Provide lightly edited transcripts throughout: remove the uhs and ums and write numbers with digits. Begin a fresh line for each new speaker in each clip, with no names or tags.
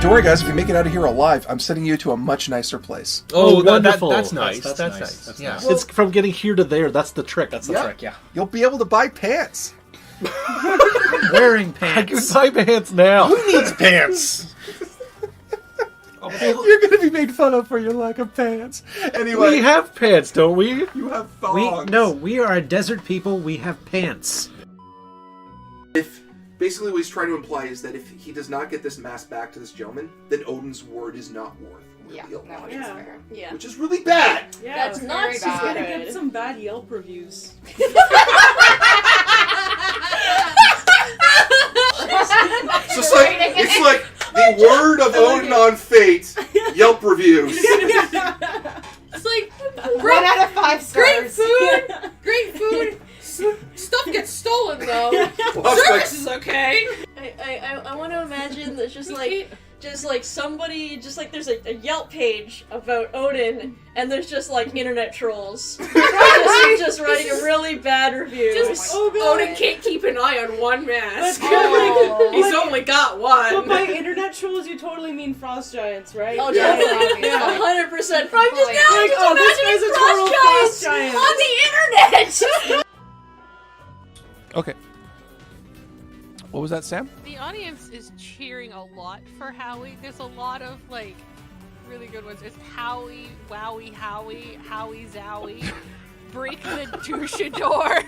Don't worry, guys. If you make it out of here alive, I'm sending you to a much nicer place.
Oh, wonderful!
That's nice.
That's nice.
That's
nice.
Well,
It's from getting here to there. That's the trick.
That's the trick. Yeah.
You'll be able to buy pants.
Wearing
I can
pants.
buy pants now.
Who needs pants? You're going to be made fun of for your lack of pants. Anyway,
We have pants, don't we?
you have thongs.
We are a desert people. We have pants.
If basically what he's trying to imply is that if he does not get this mask back to this gentleman, then Odin's word is not worth reveal.
No, it's fair.
Yeah.
Which is really bad.
Yeah,
That's
not
very
so
bad.
good.
Gonna get some bad Yelp reviews.
So it's like the word of Odin on fate, Yelp reviews.
It's like
1 out of 5
great
stars.
food, great food. Stuff gets stolen though. Service is okay.
I want to imagine that just like somebody, just like there's a Yelp page about Odin, and there's just like internet trolls just writing a really bad review.
Just Odin can't keep an eye on one mask.
Oh.
He's only got
But
one.
by internet trolls, you totally mean frost giants, right? Oh,
Yeah,
definitely.
yeah.
100%. I'm just now
Like,
just oh, this imagining guy's a frost total giants frost giant. on the internet.
Okay. What was that, Sam?
The audience is cheering a lot for Howie. There's a lot of like really good ones. It's Howie, Wowie, Howie, Howie, Zowie, Break the Douchador.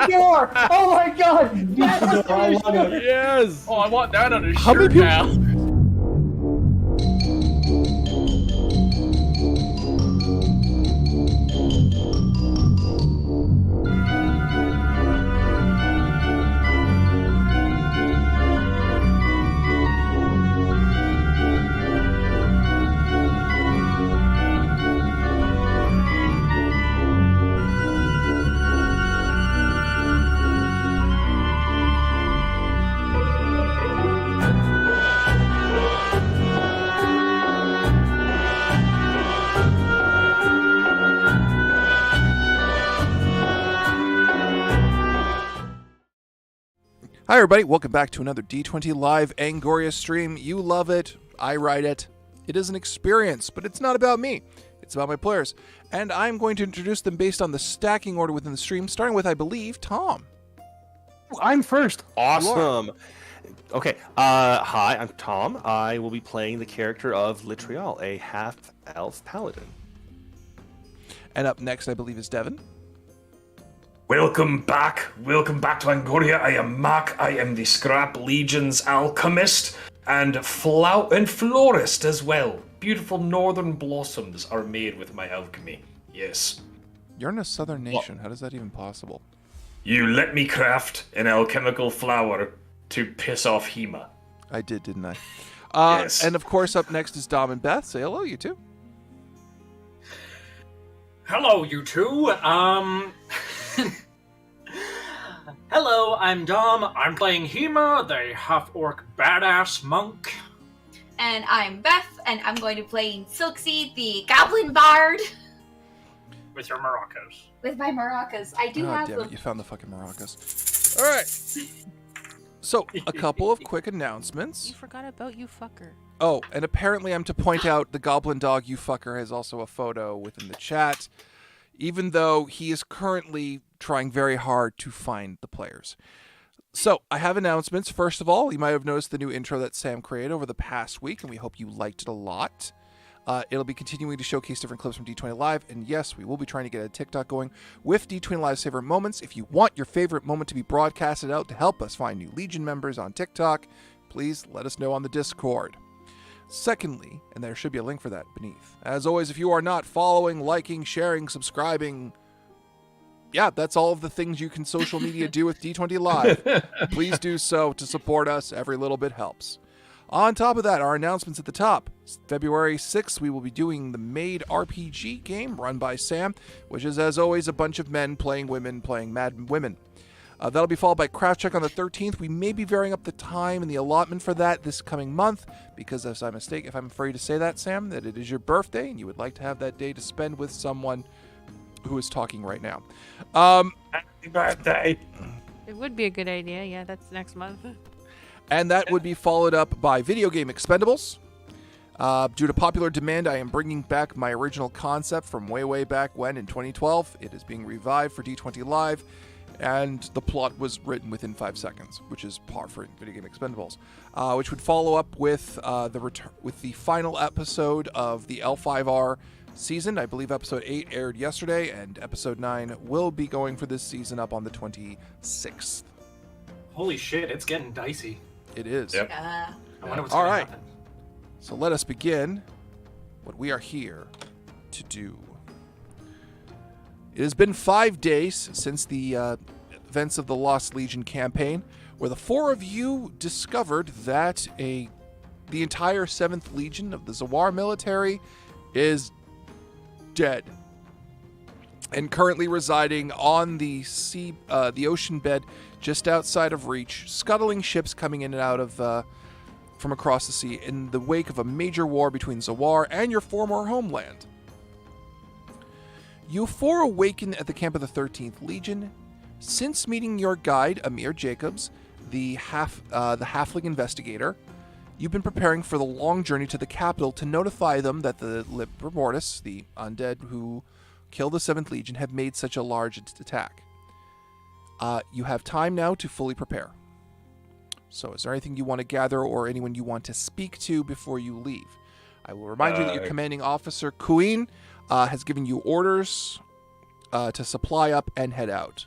Door! Oh my god! Door, I love it.
Yes.
Oh, I want that on a
How many
shirt
people-
now.
Hi, everybody. Welcome back to another D20 Live Angoriah stream. You love it. I write it. It is an experience, but it's not about me. It's about my players. And I'm going to introduce them based on the stacking order within the stream, starting with, I believe, Tom.
I'm first. Awesome. Okay. Hi, I'm Tom. I will be playing the character of Litrial, a half-elf paladin.
And up next, I believe, is Devin.
Welcome back to Angoriah. I am Mac. I am the Scrap Legion's alchemist and florist as well. Beautiful northern blossoms are made with my alchemy. Yes.
You're in a southern nation. How is that even possible?
You let me craft an alchemical flower to piss off Hema.
I did, didn't I?
Yes.
And of course, up next is Dom and Beth. Say hello, you two.
Hello, you two. Hello, I'm Dom. I'm playing Hema, the half-orc badass monk.
And I'm Beth, and I'm going to play Silksy, the goblin bard.
With your maracas.
With my maracas. I do have
damn
them.
it, you found the fucking maracas. All right. So, a couple of quick announcements.
You forgot about you fucker.
Oh, and apparently I'm to point out the goblin dog, you fucker, has also a photo within the chat, even though he is currently trying very hard to find the players. So, I have announcements. First of all, you might have noticed the new intro that Sam created over the past week, and we hope you liked it a lot. It'll be continuing to showcase different clips from D20 Live, and yes, we will be trying to get a TikTok going with D20 Live's favorite moments. If you want your favorite moment to be broadcasted out to help us find new Legion members on TikTok, please let us know on the Discord. Secondly, and there should be a link for that beneath, as always, if you are not following, liking, sharing, subscribing, yeah, that's all of the things you can social media do with D20 Live. Please do so to support us. Every little bit helps. On top of that, our announcements at the top. February 6th, we will be doing the Maid RPG game run by Sam, which is, as always, a bunch of men playing women playing mad women. That'll be followed by Craft Check on the 13th. We may be varying up the time and the allotment for that this coming month, because if I'm free to say that, Sam, that it is your birthday and you would like to have that day to spend with someone who is talking right now.
Happy birthday.
It would be a good idea. Yeah, that's next month.
And that would be followed up by Video Game Expendables. Due to popular demand, I am bringing back my original concept from way back when in 2012. It is being revived for D20 Live, and the plot was written within 5 seconds, which is par for Video Game Expendables. Which would follow up with the final episode of the L5R season. I believe episode 8 aired yesterday, and episode 9 will be going for this season up on the 26th.
Holy shit, it's getting dicey.
It is.
Yep.
I wonder what's
All
gonna
right.
happen.
So let us begin what we are here to do. It has been 5 days since the events of the Lost Legion campaign, where the four of you discovered that the entire 7th Legion of the Zawar military is dead and currently residing on the ocean bed just outside of Reach, scuttling ships coming in and out of from across the sea in the wake of a major war between Zawar and your former homeland. You four awaken at the camp of the 13th Legion. Since meeting your guide, Amir Jacobs, the halfling investigator, you've been preparing for the long journey to the capital to notify them that the Libra Mortis, the undead who killed the 7th Legion, have made such a large attack. You have time now to fully prepare. So is there anything you want to gather or anyone you want to speak to before you leave? I will remind you that your commanding officer, Queen, has given you orders to supply up and head out.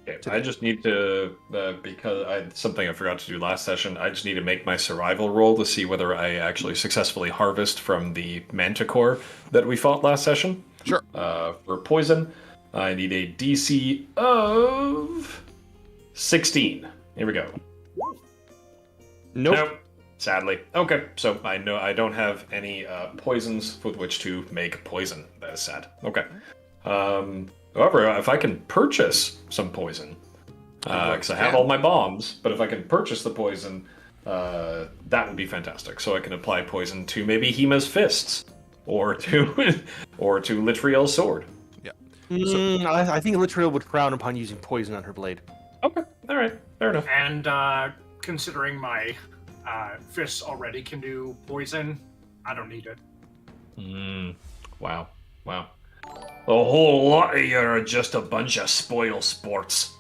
Okay, I just need to, because something I forgot to do last session, I just need to make my survival roll to see whether I actually successfully harvest from the manticore that we fought last session.
Sure.
For poison, I need a DC of 16. Here we go. Nope. Sadly. Okay, so I know I don't have any poisons with which to make poison. That is sad. Okay. However, if I can purchase some poison, because I have all my bombs, but if I can purchase the poison, that would be fantastic. So I can apply poison to maybe Hema's fists, or to Litriel's sword.
Yeah.
I think Litriel would frown upon using poison on her blade.
Okay, all right, fair enough.
And considering my fists already can do poison, I don't need it.
Wow. A whole lot of you are just a bunch of spoil sports.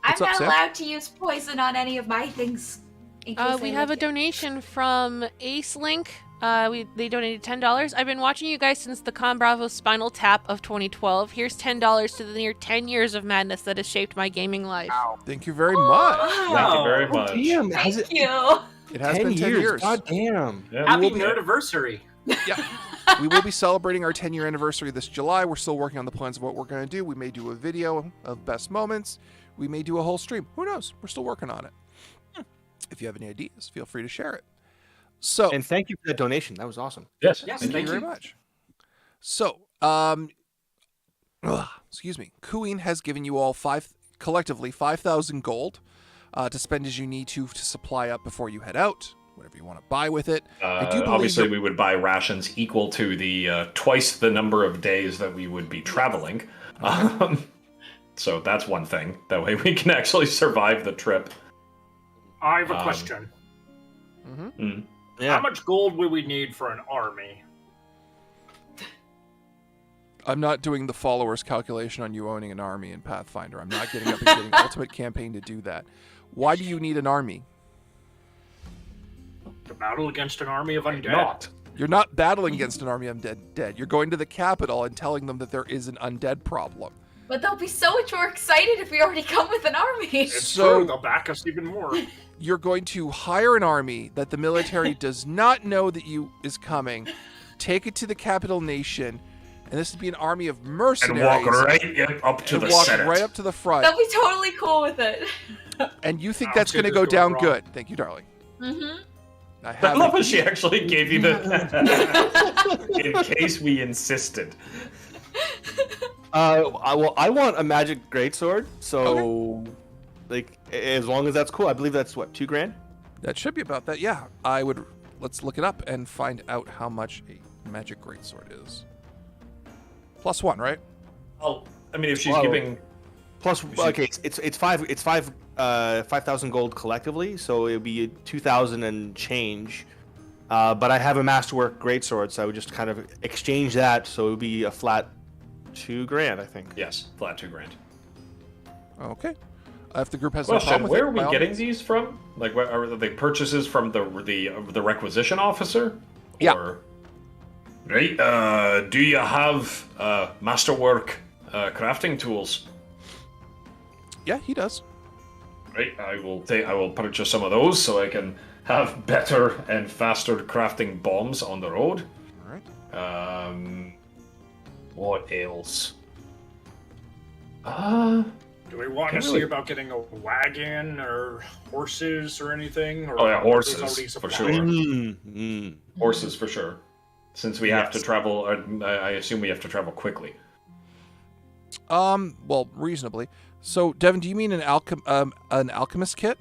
I'm not allowed to use poison on any of my things.
We have a donation from Ace Link. They donated $10. I've been watching you guys since the Con Bravo Spinal Tap of 2012. Here's $10 to the near 10 years of madness that has shaped my gaming life.
Thank you very much.
Thank you very much.
Damn,
Thank you.
It has been 10 years.
God damn.
Yeah,
Happy nerdiversary.
Yeah. We will be celebrating our 10-year anniversary this July. We're still working on the plans of what we're going to do. We may do a video of best moments. We may do a whole stream. Who knows? We're still working on it. If you have any ideas, feel free to share it. So,
and thank you for that donation. That was awesome.
Yes,
thank you very much. So, excuse me. Kuin has given you all collectively 5,000 gold to spend as you need to supply up before you head out. Whatever you want to buy with it. I do believe
obviously, we would buy rations equal to the twice the number of days that we would be traveling. So that's one thing. That way we can actually survive the trip.
I have a question.
Yeah.
How much gold will we need for an army?
I'm not doing the followers calculation on you owning an army in Pathfinder. I'm not getting up and getting Ultimate Campaign to do that. Why do you need an army?
To battle against an army of undead?
You're not battling against an army of undead. You're going to the capital and telling them that there is an undead problem.
But they'll be so much more excited if we already come with an army.
It's true, they'll back us even more.
You're going to hire an army that the military does not know that is coming, take it to the capital nation, and this would be an army of mercenaries.
And walk right up to the Senate.
Right up to the front.
They'll be totally cool with it.
And you think that's going to go down good. Thank you, darling.
Mm-hmm.
I love how she actually gave you the... in case we insisted.
I want a magic greatsword, so like as long as that's cool. I believe that's what, $2,000?
That should be about that. Yeah, let's look it up and find out how much a magic greatsword is. +1, right?
Oh, I mean, if she's giving
plus, okay, it's 5,000 gold collectively, so it would be 2,000 and change. But I have a masterwork greatsword, so I would just kind of exchange that, so it would be a flat $2,000, I think.
Yes, flat $2,000.
Okay. If the group has no problem with
where
it,
are we getting these from? Like, what, are they purchases from the requisition officer?
Yeah.
Or... Right. Do you have masterwork crafting tools?
Yeah, he does.
Right. I will purchase some of those so I can have better and faster crafting bombs on the road.
All right.
What else?
Do we want to see about getting a wagon or horses or anything? Or
Oh yeah,
are those
horses
already
for
supplied?
sure. Horses for sure. Since we have to travel, I assume we have to travel quickly.
Well, reasonably. So, Devin, do you mean an alchemist kit?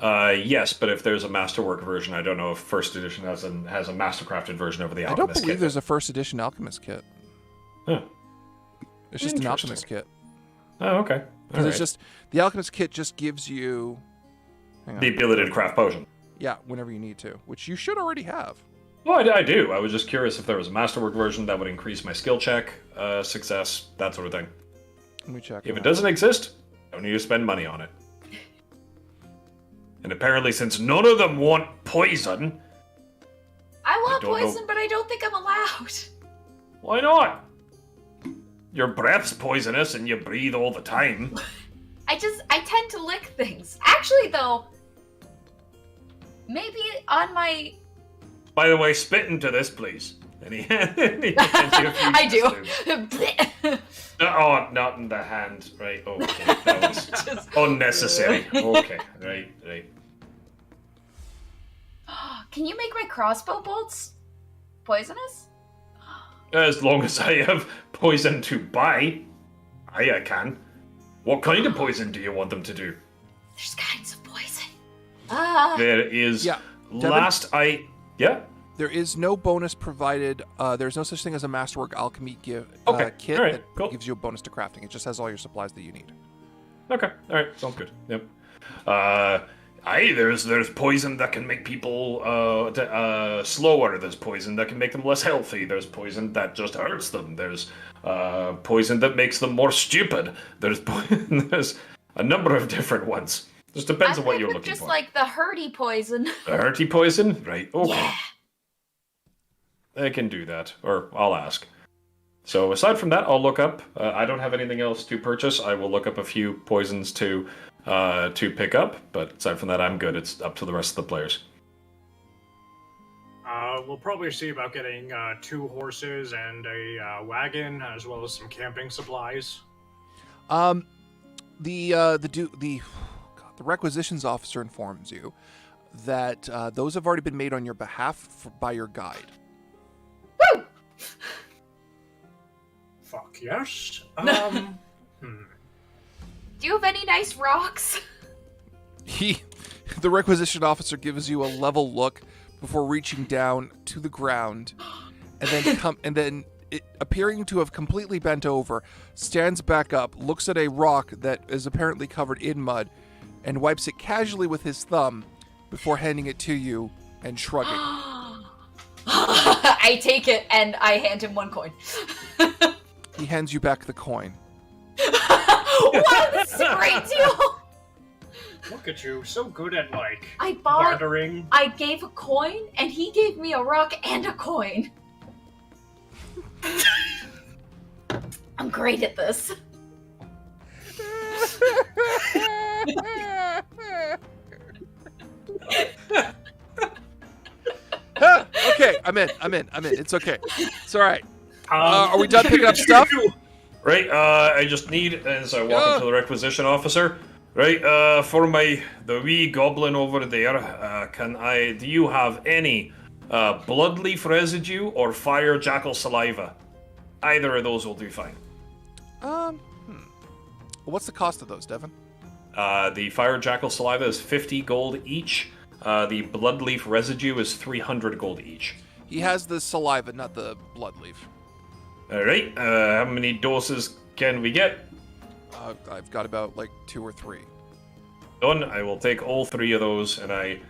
Yes, but if there's a masterwork version, I don't know if first edition has a mastercrafted version of the alchemist kit.
I don't believe there's a first edition alchemist kit.
Huh.
It's just an alchemist kit.
Oh, okay.
Because it's just the alchemist kit just gives you
the ability to craft potion.
Yeah, whenever you need to, which you should already have.
Well, I do. I was just curious if there was a masterwork version that would increase my skill check, success, that sort of thing.
Let me check.
If it doesn't exist, don't need to spend money on it. And apparently, since none of them want poison...
I want poison, but I don't think I'm allowed.
Why not? Your breath's poisonous and you breathe all the time.
I tend to lick things. Actually, though, maybe on my...
By the way, spit into this, please. And he hands you a few
I do.
Oh, not in the hand. Right, okay. That was unnecessary. Okay, right.
Can you make my crossbow bolts poisonous?
As long as I have poison to buy, I can. What kind of poison do you want them to do?
There's kinds of poison.
There is...
Yeah. There is no bonus provided. There's no such thing as a masterwork alchemy kit
All right,
that
cool.
gives you a bonus to crafting. It just has all your supplies that you need.
Okay. All right. Sounds good. Yep. There's poison that can make people slower. There's poison that can make them less healthy. There's poison that just hurts them. There's poison that makes them more stupid. There's a number of different ones. Just depends on what you're looking
just
for.
like the hurty poison.
The hurty poison, right? Okay.
Yeah.
I can do that, or I'll ask. So aside from that, I'll look up. I don't have anything else to purchase. I will look up a few poisons to pick up, but aside from that, I'm good. It's up to the rest of the players.
We'll probably see about getting 2 horses and a wagon, as well as some camping supplies.
The requisitions officer informs you that those have already been made on your behalf by your guide.
Woo!
Fuck yes.
Do you have any nice rocks?
The requisition officer gives you a level look before reaching down to the ground, and then it, appearing to have completely bent over, stands back up, looks at a rock that is apparently covered in mud, and wipes it casually with his thumb before handing it to you and shrugging.
I take it and I hand him 1 coin.
He hands you back the coin.
Wow, this is a great deal!
Look at you, so good at,
I bought...
bartering.
I gave a coin, and he gave me a rock and a coin. I'm great at this.
Okay, I'm in. It's okay. It's all right. Are we done picking up stuff?
Right, I just need, as I walk up to the requisition officer, right, for the wee goblin over there, do you have any bloodleaf residue or fire jackal saliva? Either of those will do fine.
What's the cost of those, Devin?
The fire jackal saliva is 50 gold each. The bloodleaf residue is 300 gold each.
He has the saliva, not the bloodleaf.
Alright, how many doses can we get?
I've got about 2 or 3.
Done. I will take all 3 of those, and I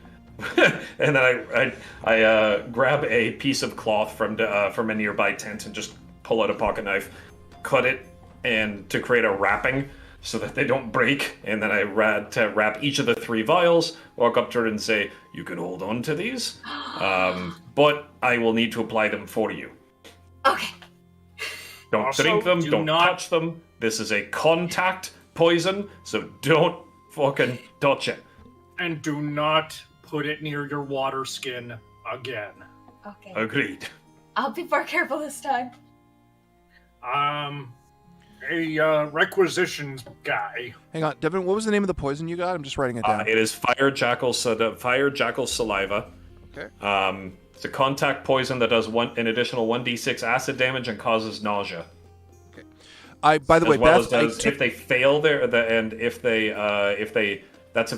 and then I grab a piece of cloth from a nearby tent and just pull out a pocket knife, cut it, and to create a wrapping so that they don't break. And then I wrap each of the 3 vials, walk up to her and say, "You can hold on to these, but I will need to apply them for you."
Okay.
Don't
Also,
drink them,
do
don't
not-
touch them. This is a contact poison, so don't fucking touch it.
And do not put it near your water skin again.
Okay.
Agreed.
I'll be more careful this time.
A requisitions guy.
Hang on, Devin, what was the name of the poison you got? I'm just writing it down.
It is fire jackal saliva.
Okay.
It's a contact poison that does an additional 1d6 acid damage and causes nausea.
Okay. By the way, Beth,
if they fail if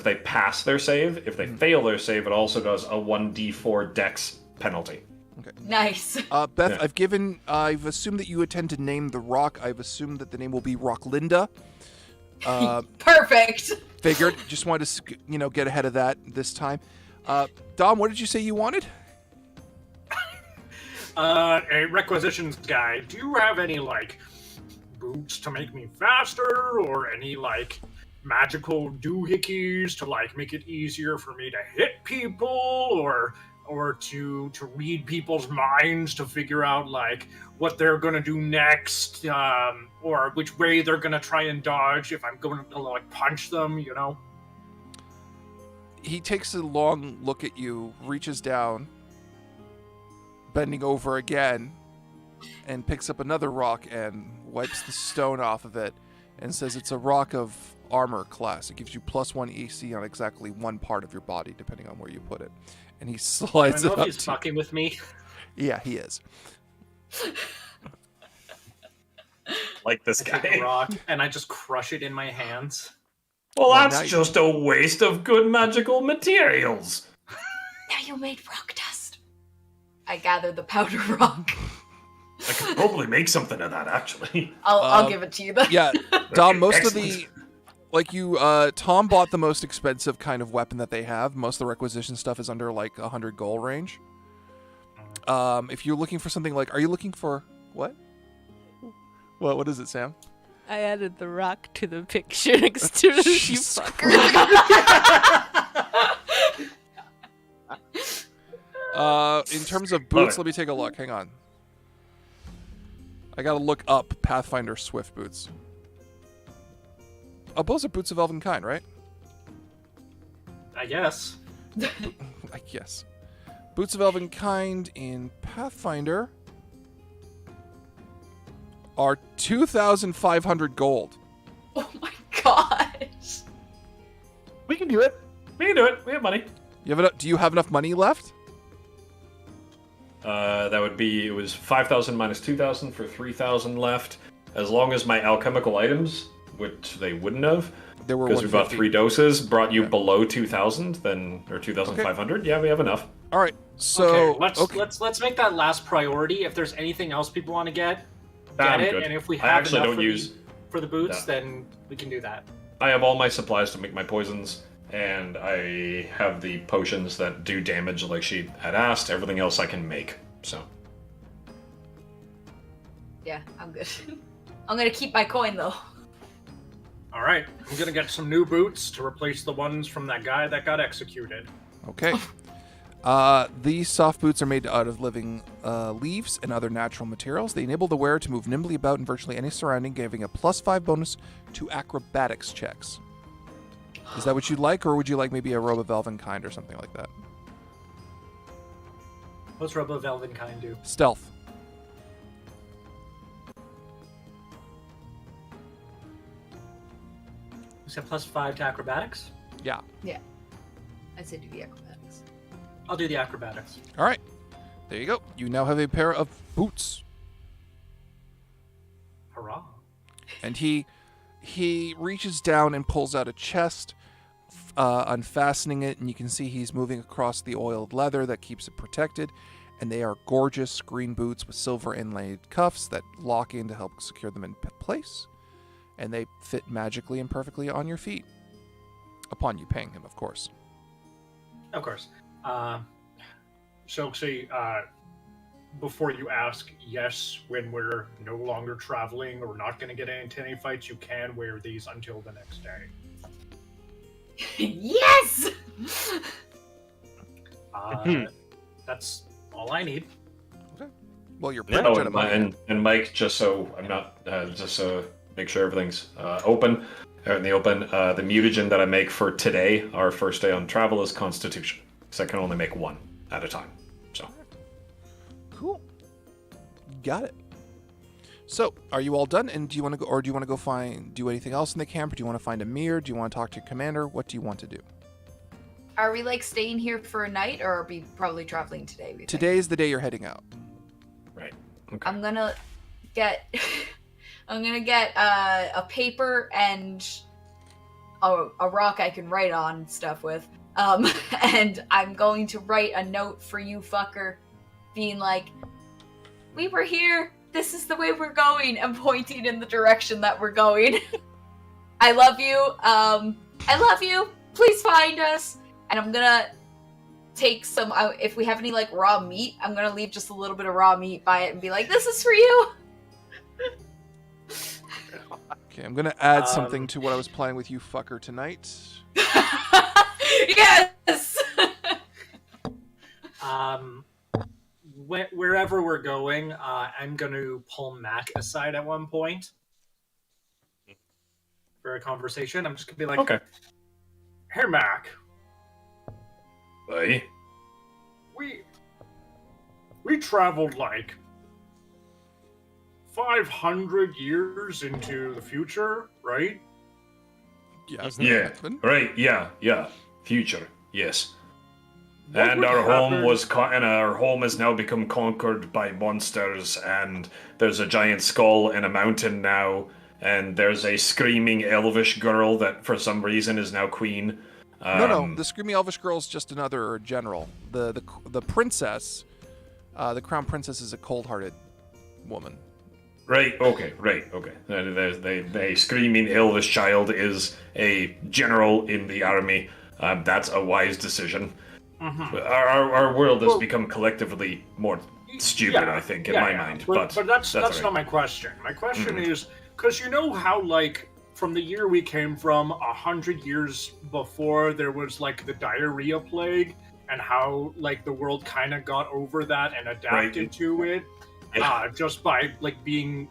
they pass their save. If they fail their save, it also does a 1d4 dex penalty.
Okay.
Nice.
Beth, yeah. I've assumed that you intend to name the rock. I've assumed that the name will be Rocklinda.
Perfect.
Figured. Just wanted to, get ahead of that this time. Dom, what did you say you wanted?
A requisitions guy. Do you have any, boots to make me faster, or any, magical doohickeys to, make it easier for me to hit people, or to read people's minds to figure out, what they're gonna do next, or which way they're gonna try and dodge if I'm going to, punch them,
He takes a long look at you, reaches down, bending over again, and picks up another rock and wipes the stone off of it and says it's a rock of armor class. It gives you +1 AC on exactly one part of your body, depending on where you put it. And he slides it
I know
up
if he's
to you.
fucking with me.
Yeah, he is.
Like this
I take
guy.
a rock and I just crush it in my hands.
Well,
Well,
that's
now
just a waste of good magical materials.
Now you made rock dust. I gather the powder rock.
I could probably make something of that, actually.
I'll give it to you then.
Yeah, Dom, most of
Excellent.
Tom bought the most expensive kind of weapon that they have. Most of the requisition stuff is under like 100 gold range. If you're looking for something like, are you looking for what? What is it, Sam?
I added the rock to the picture next to it, you fucker.
In terms of boots, let me take a look. Hang on. I gotta look up Pathfinder Swift boots. Oh, those are boots of elven kind, right?
I guess.
I guess. Boots of elven kind in Pathfinder are 2,500 gold.
Oh my gosh.
We can do it. We can do it. We have money.
Do you have enough money left?
That would be, it was 5,000 minus 2,000 for 3,000 left. As long as my alchemical items, which they wouldn't have,
there were
because we bought 3 doses, brought you below 2,000, then or 2,500. Okay. Yeah, we have enough.
All right. So
let's make that last priority. If there's anything else people want to get it.
Good.
And if we
I
have
actually
enough
don't use
for the boots, then we can do that.
I have all my supplies to make my poisons, and I have the potions that do damage, like she had asked. Everything else I can make. So.
Yeah, I'm good. I'm gonna keep my coin though.
All right, I'm gonna get some new boots to replace the ones from that guy that got executed.
Okay. These soft boots are made out of living leaves and other natural materials. They enable the wearer to move nimbly about in virtually any surrounding, giving a +5 bonus to acrobatics checks. Is that what you'd like, or would you like maybe a robe of elven kind or something like that?
What's robe of elven kind do?
Stealth.
You said +5 to acrobatics?
Yeah.
Yeah. I'd say do the acrobatics.
I'll do the acrobatics.
All right. There you go. You now have a pair of boots.
Hurrah.
And he reaches down and pulls out a chest, unfastening it, and you can see he's moving across the oiled leather that keeps it protected. And they are gorgeous green boots with silver inlaid cuffs that lock in to help secure them in place. And they fit magically and perfectly on your feet. Upon you paying him, of course.
Of course. So, before you ask, yes, when we're no longer traveling or not going to get into any fights, you can wear these until the next day.
Yes!
That's all I need.
Okay. Well, you're pretty good at money.
And Mike, just so I'm not, just so make sure everything's open, out in the open, the mutagen that I make for today, our first day on travel, is Constitution. So I can only make one at a time. So.
Cool. Got it. So, are you all done? And do you want to go, or do you want to go do anything else in the camp? Or do you want to find a mirror? Do you want to talk to your commander? What do you want to do?
Are we like staying here for a night, or are we probably traveling today?
Today is the day you're heading out.
Right. Okay.
I'm gonna get a paper and a rock I can write on stuff with. And I'm going to write a note for you, fucker, being like, "We were here. This is the way we're going," and pointing in the direction that we're going. I love you. I love you. Please find us. And I'm gonna take some. If we have any like raw meat, I'm gonna leave just a little bit of raw meat by it and be like, "This is for you."
Okay, I'm gonna add something to what I was planning with you, fucker, tonight.
Yes.
Wherever we're going, I'm going to pull Mac aside at one point for a conversation. I'm just going to be like,
okay.
Hey, Mac.
Hey.
We traveled like 500 years into the future, right?
Yes.
Yeah. Right. Yeah. Future. Yes. And
would
our home
happen-
and our home has now become conquered by monsters, and there's a giant skull in a mountain now, and there's a screaming elvish girl that for some reason is now queen.
No, the screaming elvish girl is just another general. The princess, the crown princess, is a cold-hearted woman.
Right, okay. They screaming Elvish child is a general in the army. That's a wise decision.
Mm-hmm.
Our world has become collectively more stupid, I think, in my mind. But
that's
right.
not my question. My question is, because you know how, like, from the year we came from, 100 years before, there was, like, the diarrhea plague, and how, like, the world kind of got over that and adapted to it, just by, like, being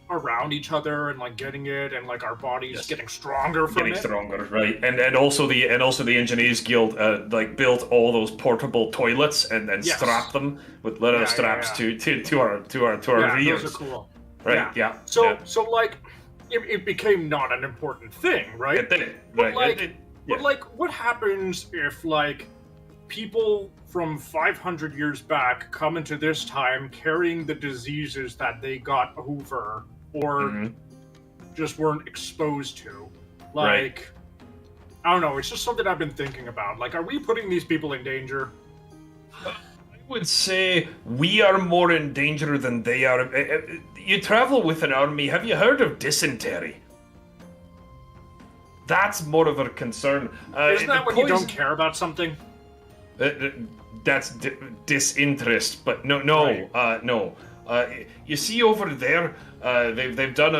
around each other and, like, getting it, and, like, our bodies getting stronger from it.
Stronger, right? And also the Engineers Guild built all those portable toilets and strapped them with leather straps to our ears.
Those are cool.
Right? Yeah.
So like, it became not an important thing, right?
It did.
But
Right.
like, what happens if, like, people from 500 years back come into this time carrying the diseases that they got over or just weren't exposed to? Like, I don't know, it's just something I've been thinking about. Like, are we putting these people in danger?
I would say we are more in danger than they are. You travel with an army. Have you heard of dysentery? That's more of a concern.
Isn't that when you don't care about something?
That's disinterest, but no. You see over there, they've dug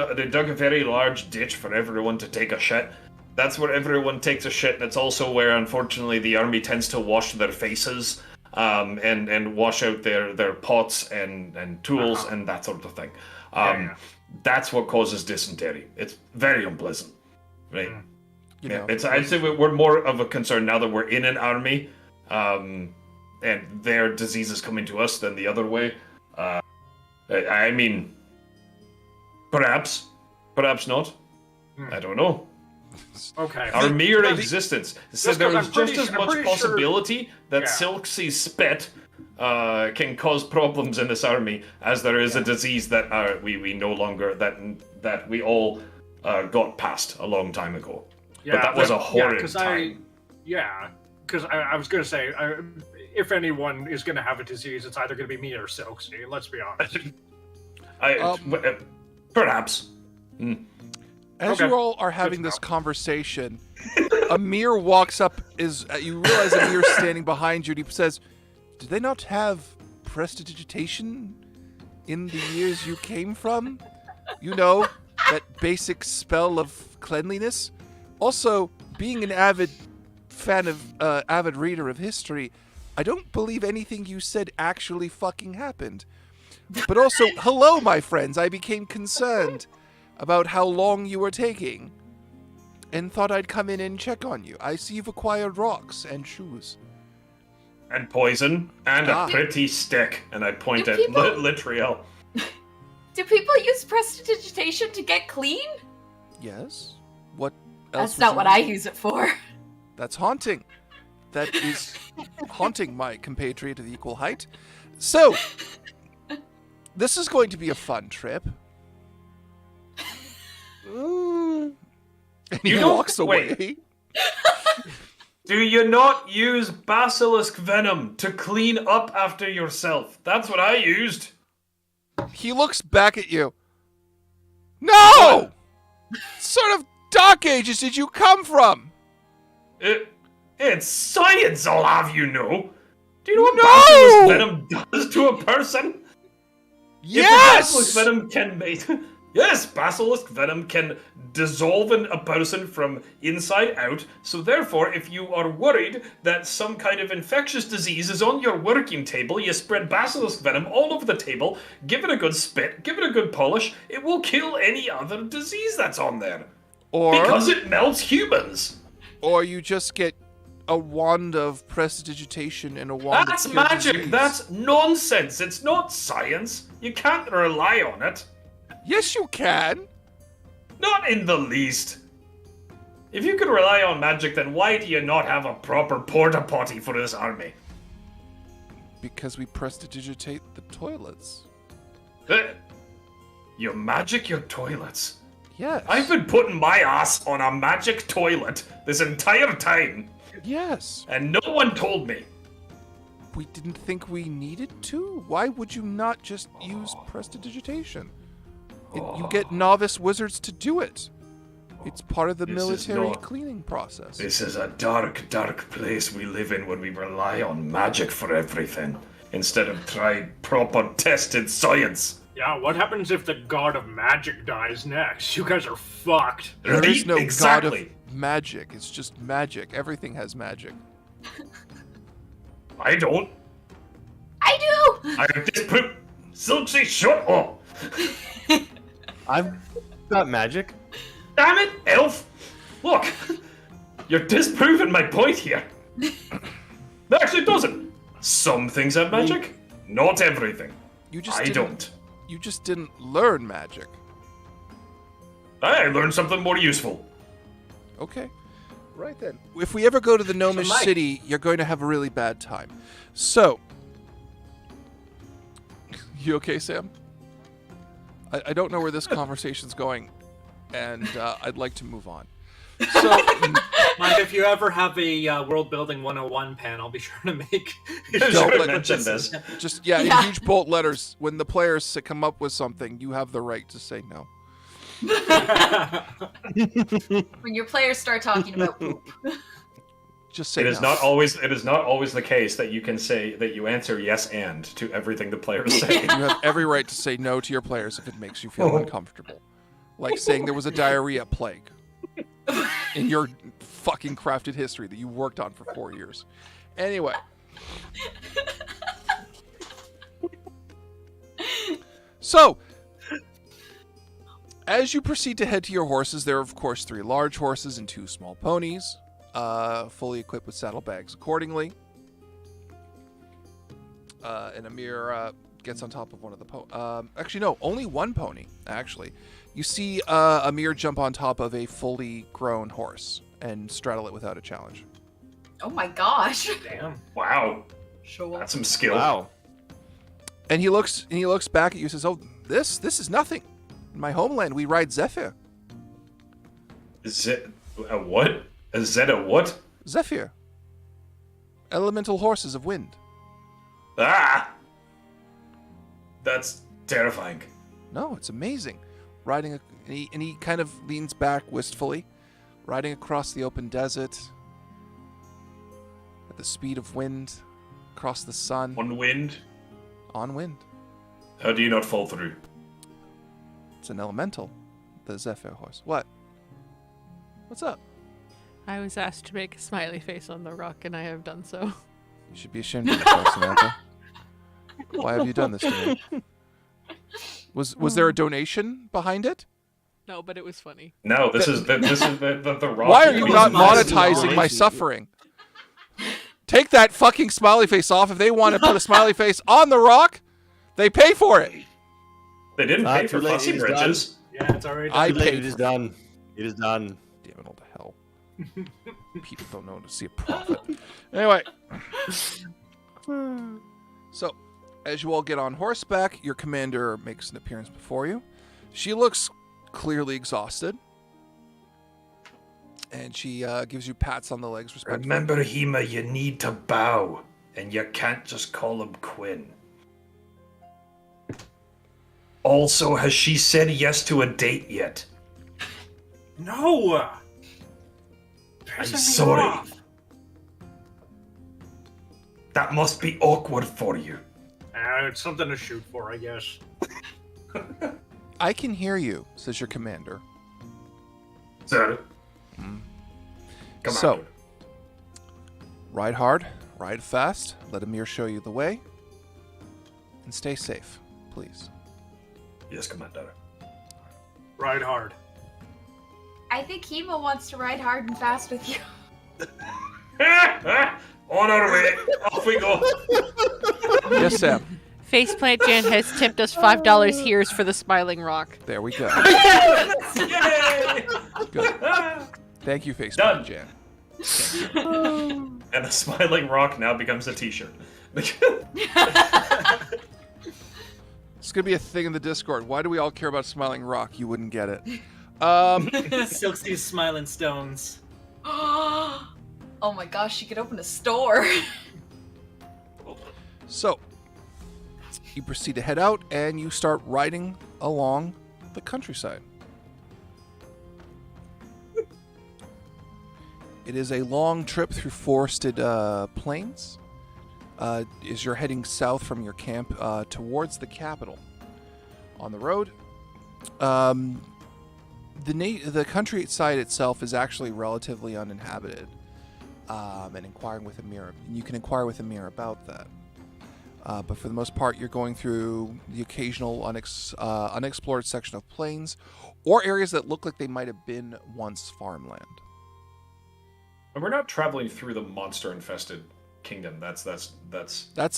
a very large ditch for everyone to take a shit. That's where everyone takes a shit, and it's also where, unfortunately, the army tends to wash their faces, and wash out their pots and tools and that sort of thing. That's what causes dysentery. It's very unpleasant, right? I'd say we're more of a concern now that we're in an army, and their diseases coming to us than the other way. I mean, perhaps not. I don't know.
Okay.
Our mere existence. So there is just as much possibility that Silksy's spit can cause problems in this army as there is a disease that we no longer that we all got past a long time ago. But that was a horrid time.
Because I was going to say, if anyone is going to have a disease, it's either going to be me or Silksy. Let's be honest.
Perhaps.
As you all are having this conversation, Amir walks up. You realize Amir's standing behind you, and he says, "Did they not have prestidigitation in the years you came from? You know, that basic spell of cleanliness? Also, being an avid reader of history, I don't believe anything you said actually fucking happened. But also, hello, my friends. I became concerned about how long you were taking and thought I'd come in and check on you. I see you've acquired rocks and shoes.
And poison, and a pretty stick." And I point at Litriel.
Do people use prestidigitation to get clean?
Yes. What else?
That's not what I use it for.
That's haunting. That is haunting, my compatriot of equal height. So, this is going to be a fun trip. And he walks away.
Do you not use basilisk venom to clean up after yourself? That's what I used.
He looks back at you. No! What sort of dark ages did you come from?
It's science, I'll have you know. Do you know what basilisk venom does to a person?
Yes!
Basilisk venom can make... Yes, basilisk venom can dissolve a person from inside out, so therefore, if you are worried that some kind of infectious disease is on your working table, you spread basilisk venom all over the table, give it a good spit, give it a good polish, it will kill any other disease that's on there. Because it melts humans.
Or you just get a wand of prestidigitation and a wand
That's
of cure
magic,
disease.
that's nonsense, it's not science. You can't rely on it.
Yes, you can.
Not in the least. If you can rely on magic, then why do you not have a proper porta potty for this army?
Because we prestidigitate the toilets.
You magic your toilets?
Yes.
I've been putting my ass on a magic toilet this entire time.
Yes.
And no one told me.
We didn't think we needed to? Why would you not just use prestidigitation? You get novice wizards to do it. It's part of the
This is
military
not-
cleaning process.
This is a dark, dark place we live in when we rely on magic for everything, instead of trying proper tested science.
Yeah, what happens if the god of magic dies next? You guys are fucked.
There is no
Exactly.
god of magic. It's just magic. Everything has magic.
I don't.
I do!
I disprove. Silksy, shut up!
I've got magic.
Damn it, Elf! Look, you're disproving my point here. That actually doesn't. Some things have magic, not everything. I don't.
You just didn't learn magic.
I learned something more useful.
Okay. Right then. If we ever go to the Gnomish
Mike-
City, you're going to have a really bad time. So, you okay, Sam? I don't know where this conversation's going, and I'd like to move on. So,
Mind if you ever have a World Building 101 pen, I'll be sure to make.
Don't let-
mention this.
just in huge bold letters, when the players come up with something, you have the right to say no.
When your players start talking about poop.
Just say
It is
no.
not always. It is not always the case that you can say that you answer yes and to everything the players say.
You have every right to say no to your players if it makes you feel uncomfortable. Like saying there was a diarrhea plague in your fucking crafted history that you worked on for 4 years. Anyway. So, as you proceed to head to your horses, there are, of course, 3 large horses and 2 small ponies, fully equipped with saddlebags accordingly. And Amir gets on top of one of the actually, no, only one pony, actually. You see Amir jump on top of a fully grown horse and straddle it without a challenge.
Oh my gosh.
Damn.
Wow,
Show
that's some skill.
Wow.
And he looks back at you and says, "Oh, this is nothing. In my homeland, we ride Zephyr.
Is it a what? Is that a what?
Zephyr. Elemental horses of wind."
Ah! That's terrifying.
No, it's amazing. Riding, and he kind of leans back wistfully, riding across the open desert at the speed of wind, across the sun,
On wind?
on wind.
How do you not fall through?
It's an elemental, the Zephyr horse. What? What's up?
I was asked to make a smiley face on the rock, and I have done so.
You should be ashamed of yourself, Samantha. Why have you done this to me? Was there a donation behind it?
No, but it was funny.
No, this is the rock.
Why are you not
Monetizing
monetizing my suffering? Take that fucking smiley face off. If they want to put a smiley face on the rock, they pay for it.
They didn't pay for
Too late,
fussy
it is done.
bridges.
Yeah, it's already
I
done.
paid
It is
for
done. It is done.
Damn it all to hell. People don't know how to see a profit. Anyway. So, as you all get on horseback, your commander makes an appearance before you. She looks clearly exhausted. And she gives you pats on the legs respectfully.
Remember, Hema, you need to bow, and you can't just call him Quinn. Also, has she said yes to a date yet?
No!
I'm
Pissing me
sorry.
off.
That must be awkward for you.
It's something to shoot for, I guess.
I can hear you, says your commander.
Sir. Come
So,
on.
ride hard, ride fast, let Amir show you the way, and stay safe, please.
Yes, Commander.
Ride hard.
I think Hema wants to ride hard and fast with you.
On our way. Off we go.
Yes, Sam.
Faceplant Jan has tipped us $5 here's for the Smiling Rock.
There we go.
Yay!
Good. Thank you, Facebook
Done.
Jan.
And the smiling rock now becomes a t-shirt.
It's going to be a thing in the Discord. Why do we all care about Smiling Rock? You wouldn't get it.
Silksy's smiling stones.
Oh my gosh, she could open a store.
So, you proceed to head out, and you start riding along
the countryside. It is a long trip through forested plains. As you're heading south from your camp towards the capital. On the road, the countryside itself is actually relatively uninhabited. And inquiring with Amir, you can inquire with Amir about that. But for the most part, you're going through the occasional unexplored section of plains, or areas that look like they might have been once farmland.
And we're not traveling through the monster-infested kingdom. That's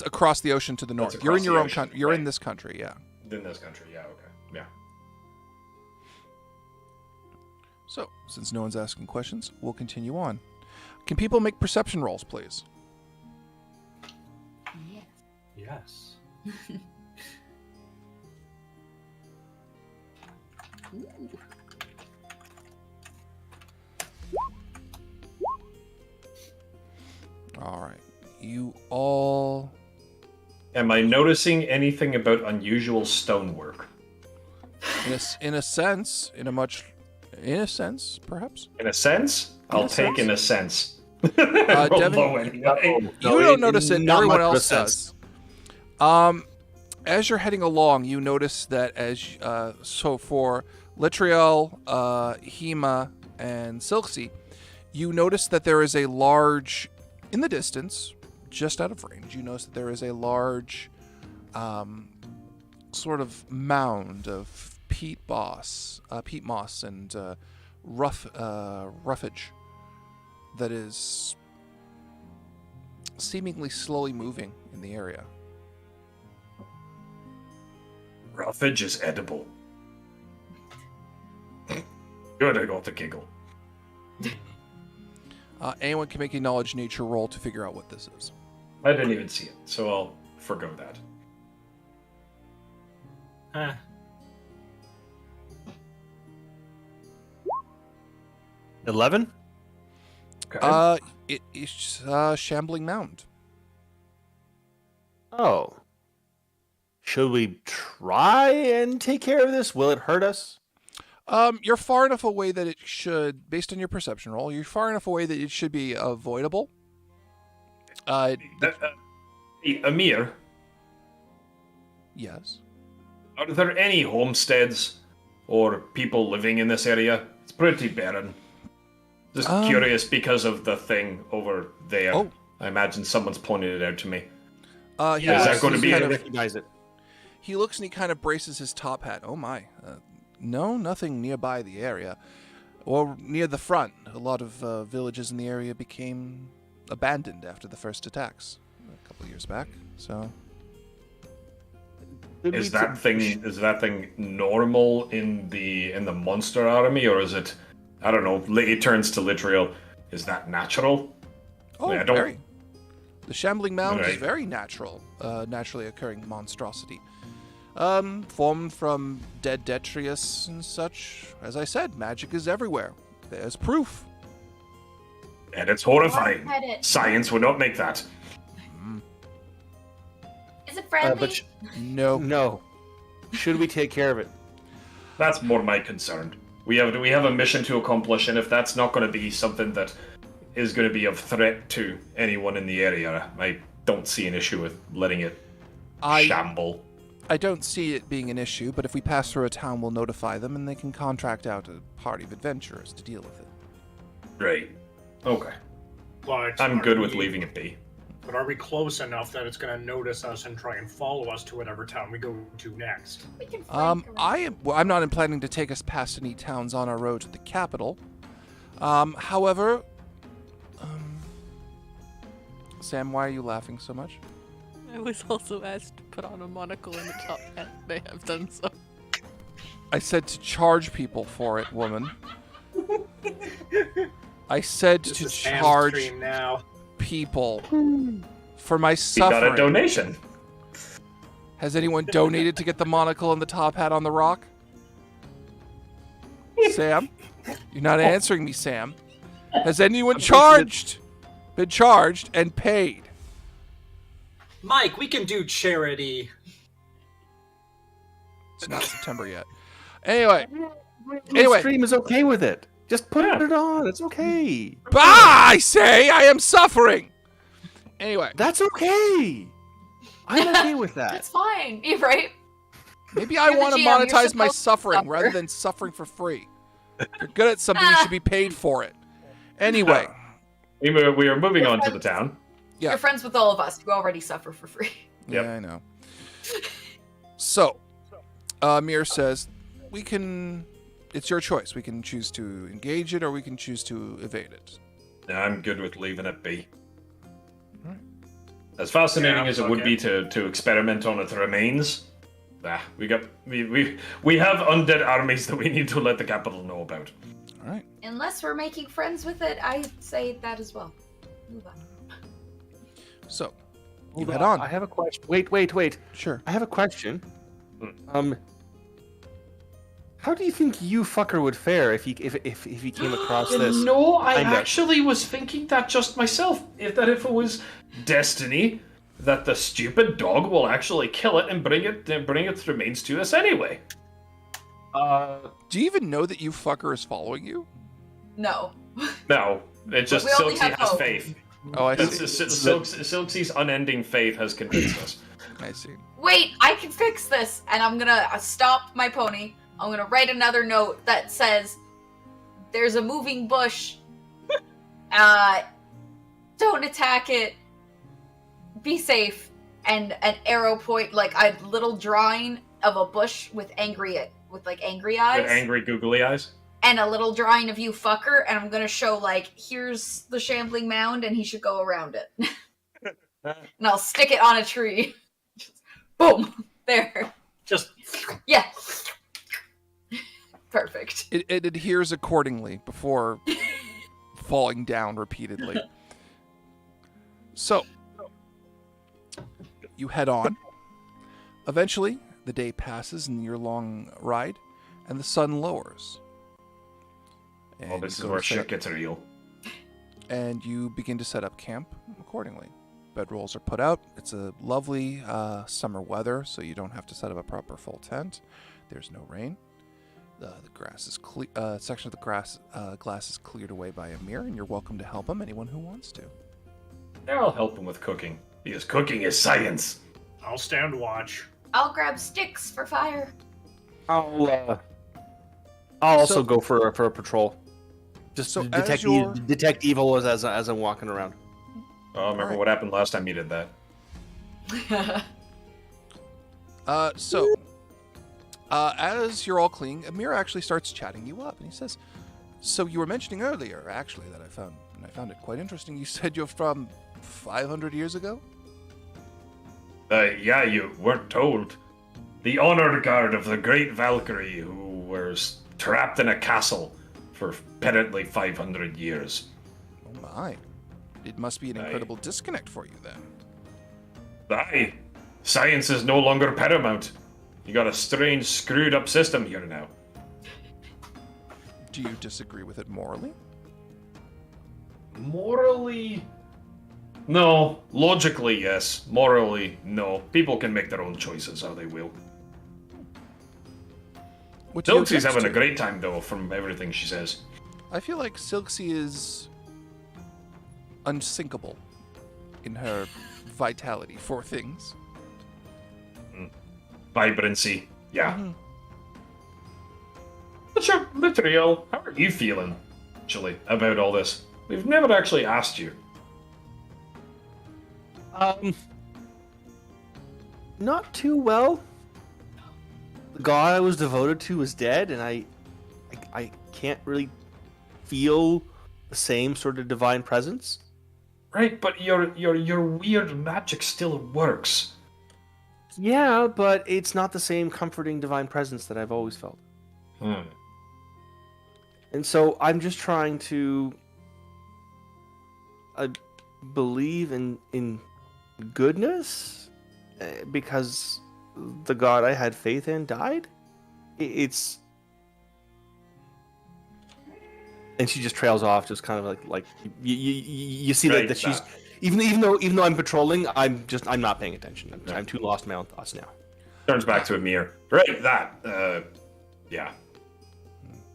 across the ocean to the north. You're in your own country. You're in this country, yeah.
In this country, yeah. Okay, yeah.
So, since no one's asking questions, we'll continue on. Can people make perception rolls, please?
Yes.
All right. You all...
Am I noticing anything about unusual stonework?
In a sense, perhaps.
In a sense? I'll take in a sense.
Devin, you don't notice it, everyone else does. As you're heading along, you notice that so for Litriel, Hema, and Silksy, you notice that there is a large, in the distance, just out of range, you notice that there is a large sort of mound of peat moss and roughage that is seemingly slowly moving in the area.
Roughage is edible. Good, I got the giggle.
Anyone can make a knowledge nature roll to figure out what this is.
I didn't even see it, so I'll forgo that.
11?
Okay.
It is shambling mound.
Oh. Should we try and take care of this? Will it hurt us?
You're far enough away that it should, based on your perception roll, you're far enough away that it should be avoidable.
Amir?
Yes?
Are there any homesteads or people living in this area? It's pretty barren. Just curious because of the thing over there.
Oh.
I imagine someone's pointed it out to me.
Is
that going to be...
I recognize it.
He looks and he kind of braces his top hat. Oh my. No, nothing nearby the area. Or near the front. A lot of villages in the area became abandoned after the first attacks a couple of years back. So...
Is that thing normal in the monster army, or is it, I don't know, it turns to Litriel. Is that natural?
Oh,
I
very. The shambling mound is
Right.
very natural, naturally occurring monstrosity. Formed from dead detritus and such. As I said, magic is everywhere. There's proof.
And it's horrifying.
Look at it.
Science would not make that.
Is it friendly?
No.
No. Should we take care of it?
That's more my concern. We have a mission to accomplish, and if that's not going to be something that is going to be of threat to anyone in the area, I don't see an issue with letting it shamble.
I don't see it being an issue, but if we pass through a town, we'll notify them, and they can contract out a party of adventurers to deal with it.
Right. Okay.
But
I'm
are
good with
we-
leaving it be.
But are we close enough that it's going to notice us and try and follow us to whatever town we go to next?
We can flank around.
I'm not planning to take us past any towns on our road to the capital. However, Sam, why are you laughing so much?
I was also asked to put on a monocle in the top hat. They have done so.
I said to charge people for it, woman. I said
This
to
is Sam's
charge
dream now.
people for my
He
suffering.
got a donation.
Has anyone donated to get the monocle and the top hat on the rock? Sam? You're not answering me, Sam. Has anyone been charged and paid?
Mike, we can do charity.
It's not September yet. Anyway,
stream is okay with it. Just put it on. It's okay.
Bah! I say I am suffering. Anyway,
that's okay. I'm okay with that.
That's fine. You're right.
Maybe I want to monetize my suffering rather than suffering for free. If you're good at something, you should be paid for it. Anyway.
We are moving on to the town.
Yeah.
You're friends with all of us. You already suffer for free.
Yeah, I know. So, Mir says, it's your choice. We can choose to engage it or we can choose to evade it.
I'm good with leaving it be. As fascinating as it would be to experiment on its remains, we have undead armies that we need to let the capital know about.
All right.
Unless we're making friends with it, I say that as well. Move on.
So, you head on.
I have a question. Wait.
Sure.
I have a question. How do you think you fucker would fare if he came across this?
No, I actually was thinking that just myself. If it was destiny, that the stupid dog will actually kill it and bring its remains to us anyway.
Do you even know that you fucker is following you?
No.
No, it's just Silksy has faith.
Oh, I see.
Silksy's unending faith has convinced us.
I see.
Wait, I can fix this, and I'm gonna stop my pony. I'm gonna write another note that says, "There's a moving bush. Don't attack it. Be safe." And an arrow point, like a little drawing of a bush with angry eyes.
With angry googly eyes.
And a little drawing of you fucker, and I'm gonna show here's the shambling mound, and he should go around it. And I'll stick it on a tree. Just, boom, there. Yeah. Perfect.
It adheres accordingly before falling down repeatedly. So, you head on. Eventually, the day passes in your long ride, and the sun lowers.
And this is where shit gets real.
And you begin to set up camp accordingly. Bedrolls are put out. It's a lovely summer weather, so you don't have to set up a proper full tent. There's no rain. The grass is section of the glass is cleared away by Amir, and you're welcome to help him. Anyone who wants to.
Yeah, I'll help him with cooking because cooking is science.
I'll stand watch.
I'll grab sticks for fire.
I'll also go for a patrol. Just to detect evil as I'm walking around.
Oh, remember what happened last time you did that?
As you're all cleaning, Amir actually starts chatting you up, and he says, "So you were mentioning earlier, actually, that I found it quite interesting. You said you're from 500 years ago."
Yeah, you weren't told. The honor guard of the great Valkyrie, who was trapped in a castle for apparently 500 years.
Oh my! It must be an incredible disconnect for you then.
Aye, science is no longer paramount. You got a strange, screwed-up system here now.
Do you disagree with it morally?
Morally? No. Logically, yes. Morally, no. People can make their own choices how they will. Silksy's having a great time, though, from everything she says.
I feel like Silksy is unsinkable in her vitality for things.
Vibrancy, yeah. But real, how are you feeling, actually, about all this? We've never actually asked you.
Not too well. The god I was devoted to is dead, and I can't really feel the same sort of divine presence.
Right, but your weird magic still works.
Yeah, but it's not the same comforting divine presence that I've always felt. And so I'm just trying to believe in goodness, because the god I had faith in died. It's... And she just trails off, just kind of like you see right, that she's even though I'm patrolling, I'm not paying attention. I'm too lost in my own thoughts now.
Turns back to Amir. Right, that Yeah.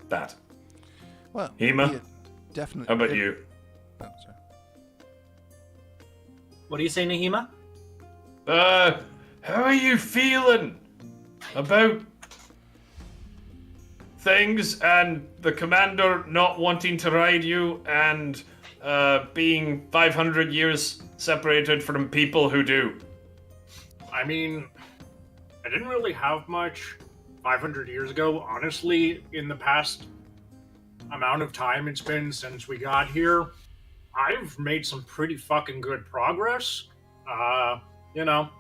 That.
Well,
Hema?
yeah, definitely.
How about you?
Oh, sorry.
What do you say, Nahima?
How are you feeling about things and the commander not wanting to ride you and being 500 years separated from people who do?
I mean, I didn't really have much 500 years ago. Honestly, in the past amount of time it's been since we got here, I've made some pretty fucking good progress.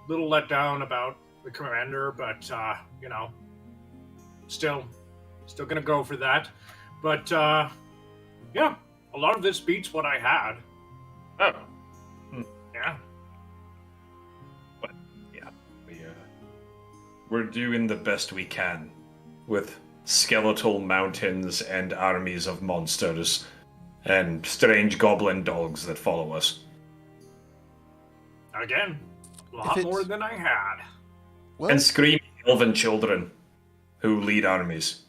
Little let down about the commander, but, still gonna go for that. But, yeah, a lot of this beats what I had.
Oh.
Yeah.
But, yeah, we're doing the best we can with skeletal mountains and armies of monsters and strange goblin dogs that follow us.
Again, a lot more than I had.
Well,
And screaming elven children who lead armies.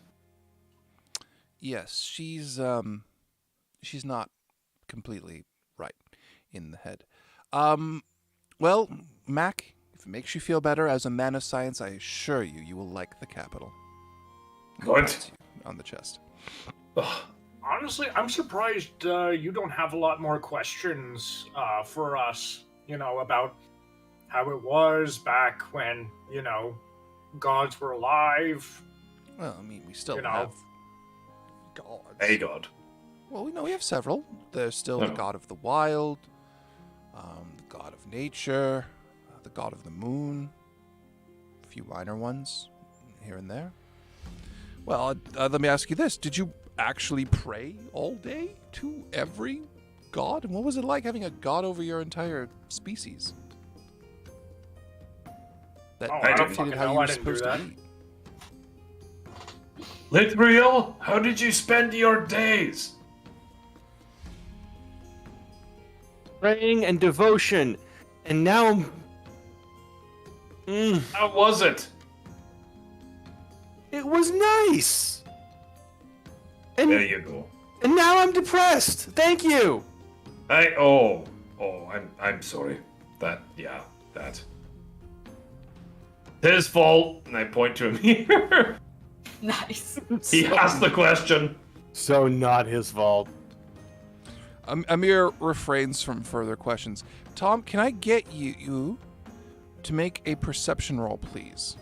yes, she's not completely right in the head. Well, Mac, if it makes you feel better as a man of science, I assure you, you will like the capital.
Good.
On the chest.
Honestly, I'm surprised you don't have a lot more questions for us, about how it was back when, gods were alive.
Well, I mean, we still
You know.
have gods.
A god.
Well, we have several. There's still the
Oh.
god of the wild, the god of nature, the god of the moon, a few minor ones here and there. Well, let me ask you this. Did you actually pray all day to every god? And what was it like having a god over your entire species? That
Oh, I don't
dictated
fucking
how
know.
you
I
were
didn't do
supposed to
that.
eat.
Litbriel, how did you spend your days?
Praying and devotion, and now.
How was it?
It was nice. And,
There you go.
and now I'm depressed. Thank you.
I'm sorry. That. His fault, and I point to him here.
Nice.
He asked the question.
So not his fault.
Amir refrains from further questions. Tom, can I get you to make a perception roll, please?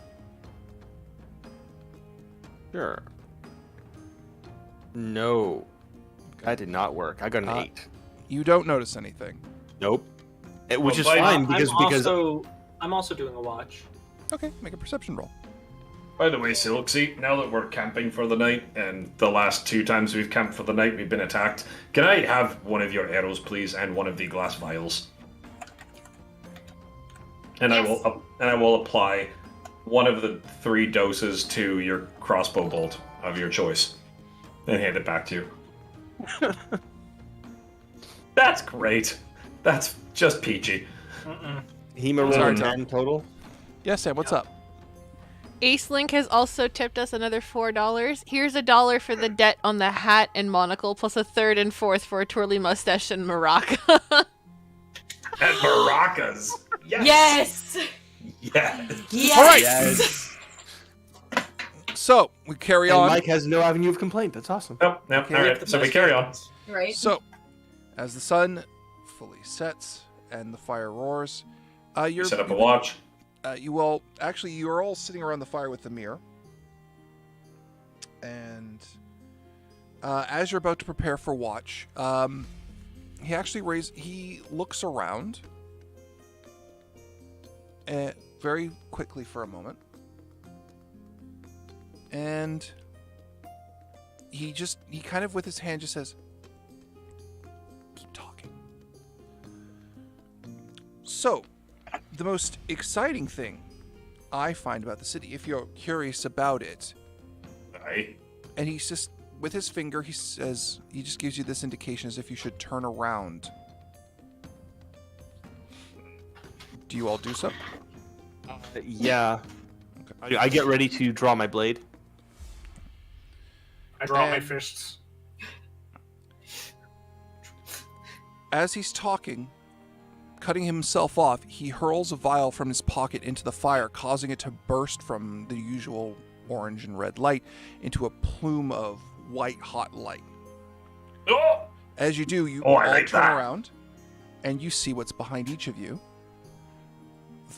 Sure. No. That did not work. I got an 8.
You don't notice anything.
Nope. Which is
Well,
fine because
I'm also doing a watch.
Okay, make a perception roll.
By the way, Silksy, now that we're camping for the night, and the last 2 times we've camped for the night we've been attacked, can I have one of your arrows, please, and one of the glass vials? And
Yes.
I will apply one of the 3 doses to your crossbow bolt of your choice, and hand it back to you. That's great. That's just peachy.
Hema rolled
Sorry,
a
Tom.
10 total.
Yes, Sam, what's up?
Ace Link has also tipped us another $4. Here's $1 for the debt on the hat and monocle, plus a third and fourth for a twirly mustache and maraca.
And maracas.
Yes.
Yes.
Yes.
All right.
Yes.
So, we carry
And
on.
Mike has no avenue of complaint. That's awesome.
Nope.
Okay.
All right. So we carry on.
Right.
So, as the sun fully sets and the fire roars,
You set up a watch.
you're all sitting around the fire with the mirror. And as you're about to prepare for watch, he looks around very quickly for a moment. And he kind of with his hand just says, keep talking. So, the most exciting thing I find about the city, if you're curious about it,
Aye.
and he's just, with his finger, he just gives you this indication as if you should turn around. Do you all do so?
Yeah. I get ready to draw my blade.
I draw my
And-
fists.
As he's talking, cutting himself off, he hurls a vial from his pocket into the fire, causing it to burst from the usual orange and red light into a plume of white hot light.
Oh!
As you do, you
Oh, I
all
like
turn
that.
around, and you see what's behind each of you.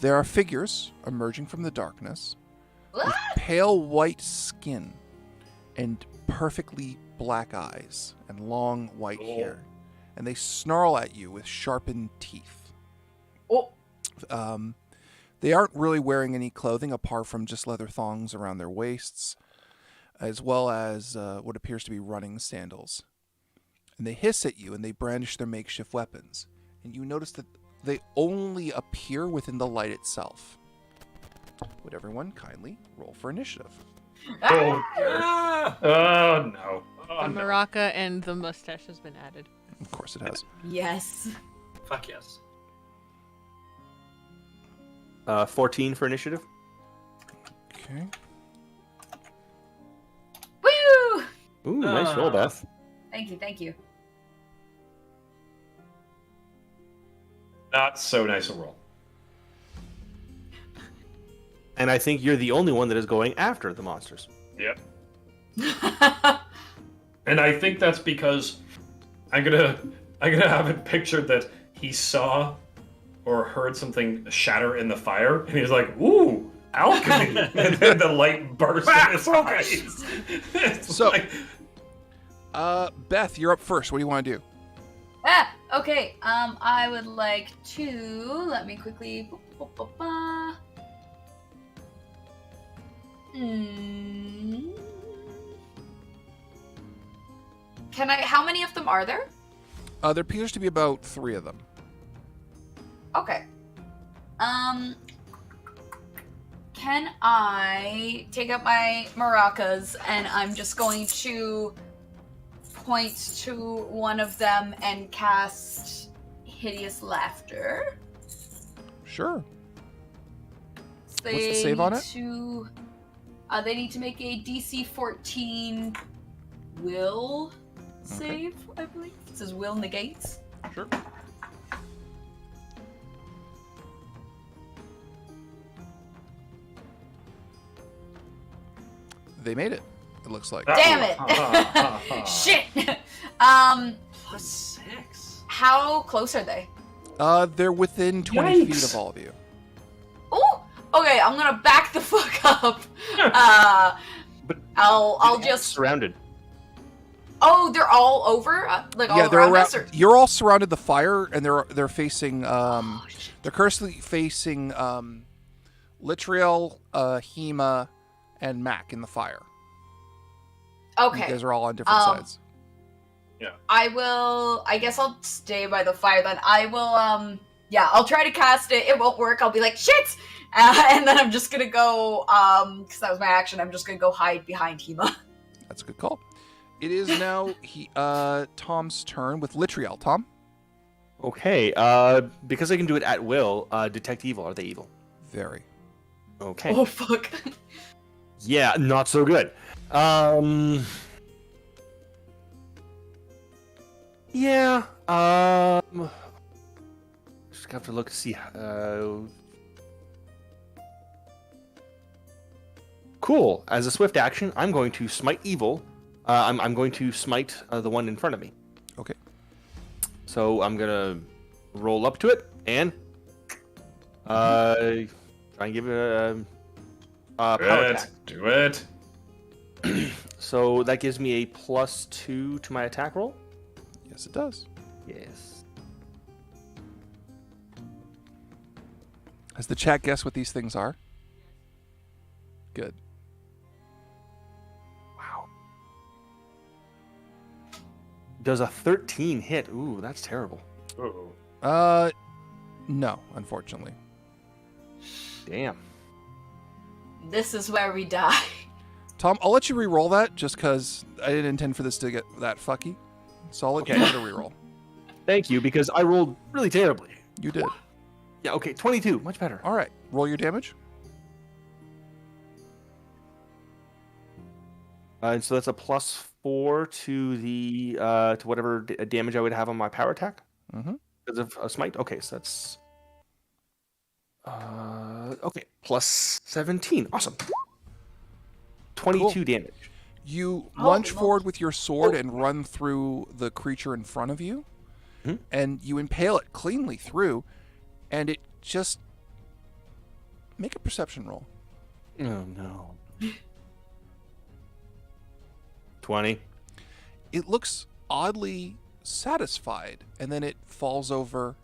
There are figures emerging from the darkness with pale white skin and perfectly black eyes and long white hair. And they snarl at you with sharpened teeth.
Oh.
They aren't really wearing any clothing apart from just leather thongs around their waists, as well as what appears to be running sandals. And they hiss at you and they brandish their makeshift weapons. And you notice that they only appear within the light itself. Would everyone kindly roll for initiative?
Oh,
Ah!
oh no. Oh,
The
no.
maraca and the mustache has been added.
Of course it has.
Yes.
Fuck yes.
14 for initiative.
Okay.
Woo!
Ooh, nice roll, Beth.
Thank you, thank you.
Not so nice a roll.
And I think you're the only one that is going after the monsters.
Yep. And I think that's because I'm gonna have it pictured that he saw or heard something shatter in the fire, and he's like, "Ooh, alchemy!" And then the light bursts in his eyes. It's
So-
like,
Beth, you're up first. What do you want to do?
Okay. I would like to let me quickly. Can I? How many of them are there?
There appears to be about 3 of them.
Okay. Can I take out my maracas and I'm just going to point to one of them and cast Hideous Laughter?
Sure.
They
What's the save on
need
it?
They need to make a DC 14 will save, I believe. It says will negates.
Sure. They made it. It looks like.
Damn it! Shit!
Plus 6.
How close are they?
They're within 20 feet
Yikes.
of all of you.
Oh, okay. I'm gonna back the fuck up.
But
I'll just.
surrounded.
Oh, they're all over, like all
Yeah, they're
around
around.
us. Or...
You're all surrounded the fire, and they're facing.
Oh, shit.
They're currently facing Litriel, Hema, and Mac in the fire. You
Okay.
guys are all on different sides.
I guess I'll stay by the fire then. I will. Yeah, I'll try to cast it. It won't work. I'll be like shit, and then I'm just gonna go. Because that was my action. I'm just gonna go hide behind Hema.
That's a good call. It is now Tom's turn with Litriel. Tom?
Okay, because I can do it at will, detect evil. Are they evil?
Very.
Okay.
Oh fuck.
Yeah, not so good. Yeah, just have to look to see, cool. As a swift action, I'm going to smite evil. I'm going to smite the one in front of me.
Okay.
So I'm gonna roll up to it and try and give it a power attack.
do it.
So that gives me a +2 to my attack roll.
Yes, it does.
Yes.
Has the chat guessed what these things are? Good.
Wow. Does a 13 hit? Ooh, that's terrible.
Ooh.
No, unfortunately.
Damn.
This is where we die.
Tom, I'll let you re-roll that just because I didn't intend for this to get that fucky. So I'll let you
Okay.
give it a re-roll.
Thank you, because I rolled really terribly.
You did.
Yeah, okay, 22. Much better.
All right. Roll your damage.
And so that's a +4 to the to whatever damage I would have on my power attack.
Mm-hmm.
Because of a smite. Okay, so that's okay, +17. Awesome. 22 damage.
You lunge forward with your sword and run through the creature in front of you, and you impale it cleanly through, and it just... Make a perception roll.
Oh, no. 20.
It looks oddly satisfied, and then it falls over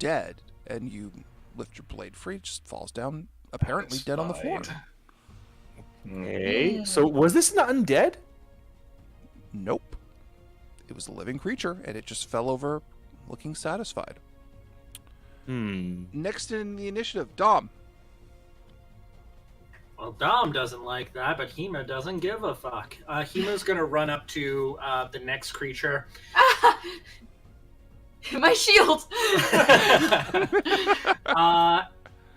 dead, and you lift your blade free, it just falls down, apparently dead on the floor.
Okay, so was this not undead?
Nope. It was a living creature, and it just fell over looking satisfied. Next in the initiative, Dom.
Well, Dom doesn't like that, but Hema doesn't give a fuck. Hema's gonna run up to the next creature.
My shield!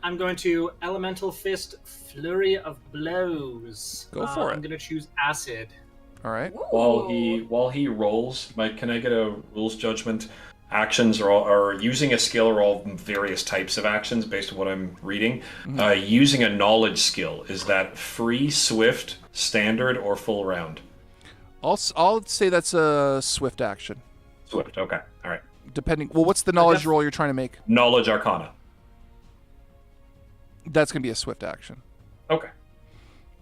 I'm going to Elemental Fist Flurry of Blows.
Go for it.
I'm gonna choose Acid.
All right.
While he rolls, Mike, can I get a rules judgment? Actions are using a skill are all various types of actions based on what I'm reading. Using a knowledge skill, is that free, swift, standard, or full round?
I'll say that's a swift action.
Swift. Okay. All right.
Depending. Well, what's the knowledge roll you're trying to make?
Knowledge Arcana.
That's gonna be a swift action.
Okay.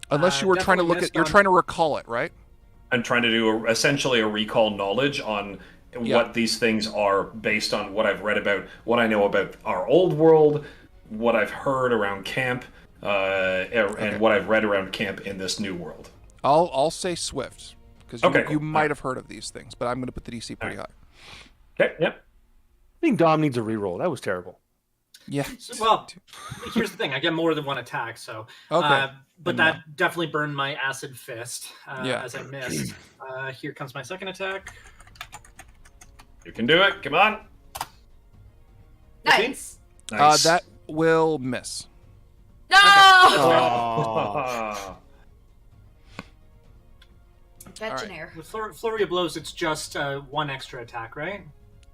Unless you were trying to look at, you're trying to recall it, right?
I'm trying to do essentially a recall knowledge on what these things are based on what I've read about, what I know about our old world, what I've heard around camp, and what I've read around camp in this new world.
I'll say swift because you might have heard of these things, but I'm going to put the DC pretty high.
Okay. Yep.
I think Dom needs a reroll. That was terrible.
Yeah.
Well, here's the thing: I get more than one attack, so. But that definitely burned my acid fist as I missed. Here comes my second attack.
You can do it. Come on.
Nice.
That will miss.
No!
Right. With Flurry of Blows, it's just one extra attack, right?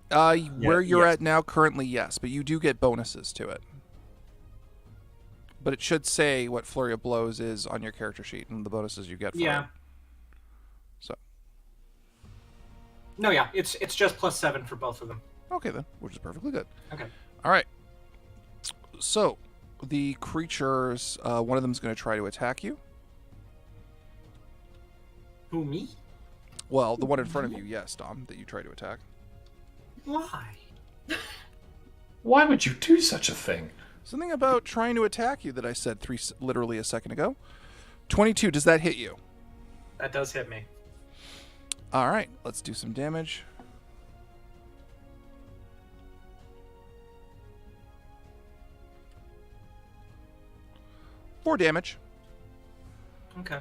Where you're at now, currently, yes, but you do get bonuses to it. But it should say what Flurry of Blows is on your character sheet and the bonuses you get for it. So.
No, yeah, it's just +7 for both of them.
Okay then, which is perfectly good.
Okay.
All right. So, the creatures, one of them is going to try to attack you.
Who, me?
Well, the one in front of you, yes, Dom, that you try to attack.
Why?
Why would you do such a thing?
Something about trying to attack you that I said literally a second ago. 22, does that hit you?
That does hit me.
All right, let's do some damage. Four damage.
Okay.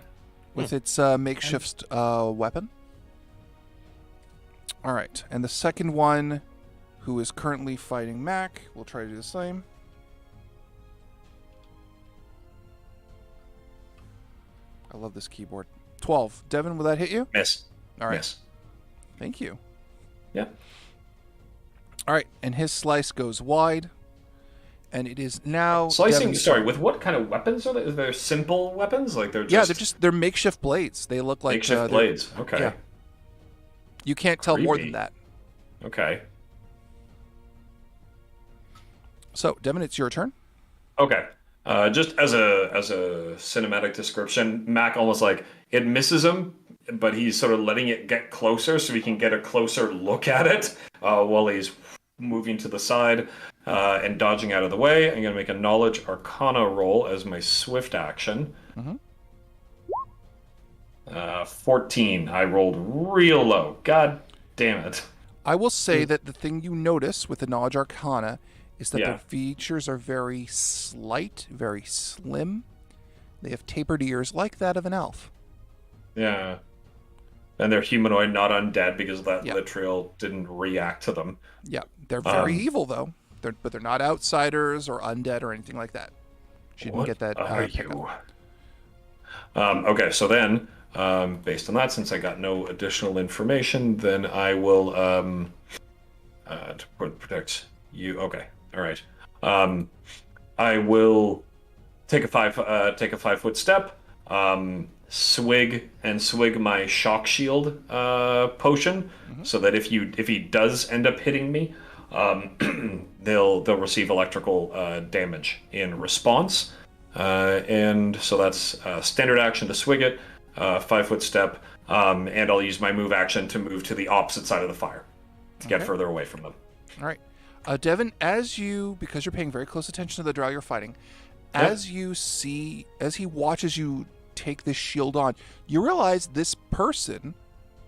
With its makeshift weapon. All right, and the second one, who is currently fighting Mac, will try to do the same. I love this keyboard. 12. Devin, will that hit you?
Miss.
All right.
Miss.
Thank you.
Yeah.
All right, and his slice goes wide, and it is now
slicing.
Devin's
Sorry,
turn.
with what kind of weapons are they? They're simple weapons, like they're just
they're makeshift blades. They look like
makeshift blades. Okay.
Yeah. You can't tell more
Creepy.
than that.
Okay.
So, Devin, it's your turn.
Okay. Just as a cinematic description, Mac almost like it misses him, but he's sort of letting it get closer so we can get a closer look at it while he's moving to the side and dodging out of the way. I'm going to make a Knowledge Arcana roll as my swift action. 14. I rolled real low. God damn it.
I will say that the thing you notice with the Knowledge Arcana is that
Yeah.
their features are very slight, very slim. They have tapered ears like that of an elf.
Yeah. And they're humanoid, not undead, because that Litriel didn't react to them.
Yeah, they're very evil, though. But they're not outsiders or undead or anything like that. She didn't get that
are
pickup.
you? Okay, so then Based on that, since I got no additional information, then I will to protect you. Okay, all right. I will take a 5-foot step, swig my shock shield potion, so that if he does end up hitting me, they'll receive electrical damage in response. And so that's standard action to swig it, 5-foot step, and I'll use my move action to move to the opposite side of the fire to get further away from them.
All right. Devin, because you're paying very close attention to the drow you're fighting, as he watches you take this shield on, you realize this person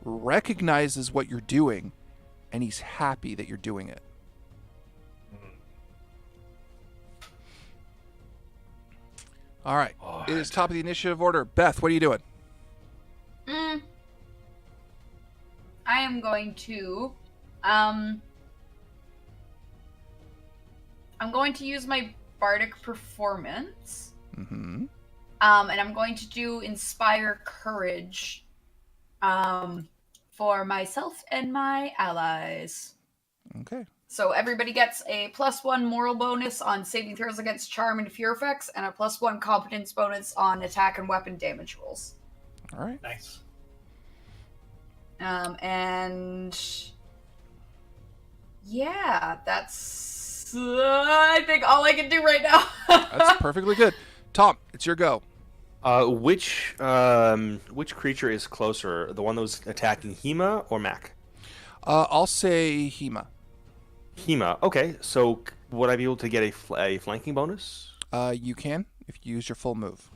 recognizes what you're doing, and he's happy that you're doing it. All right. It is top of the initiative order. Beth, what are you doing?
I am going to I'm going to use my bardic performance.
Mm-hmm.
And I'm going to do Inspire Courage for myself and my allies.
Okay.
So everybody gets a +1 moral bonus on saving throws against charm and fear effects, and a +1 competence bonus on attack and weapon damage rolls.
All right.
Nice.
And yeah, that's I think all I can do right now.
That's perfectly good. Tom, it's your go.
Which creature is closer? The one that was attacking Hema or Mac?
I'll say Hema.
Hema. Okay, so would I be able to get a flanking bonus?
You can if you use your full move.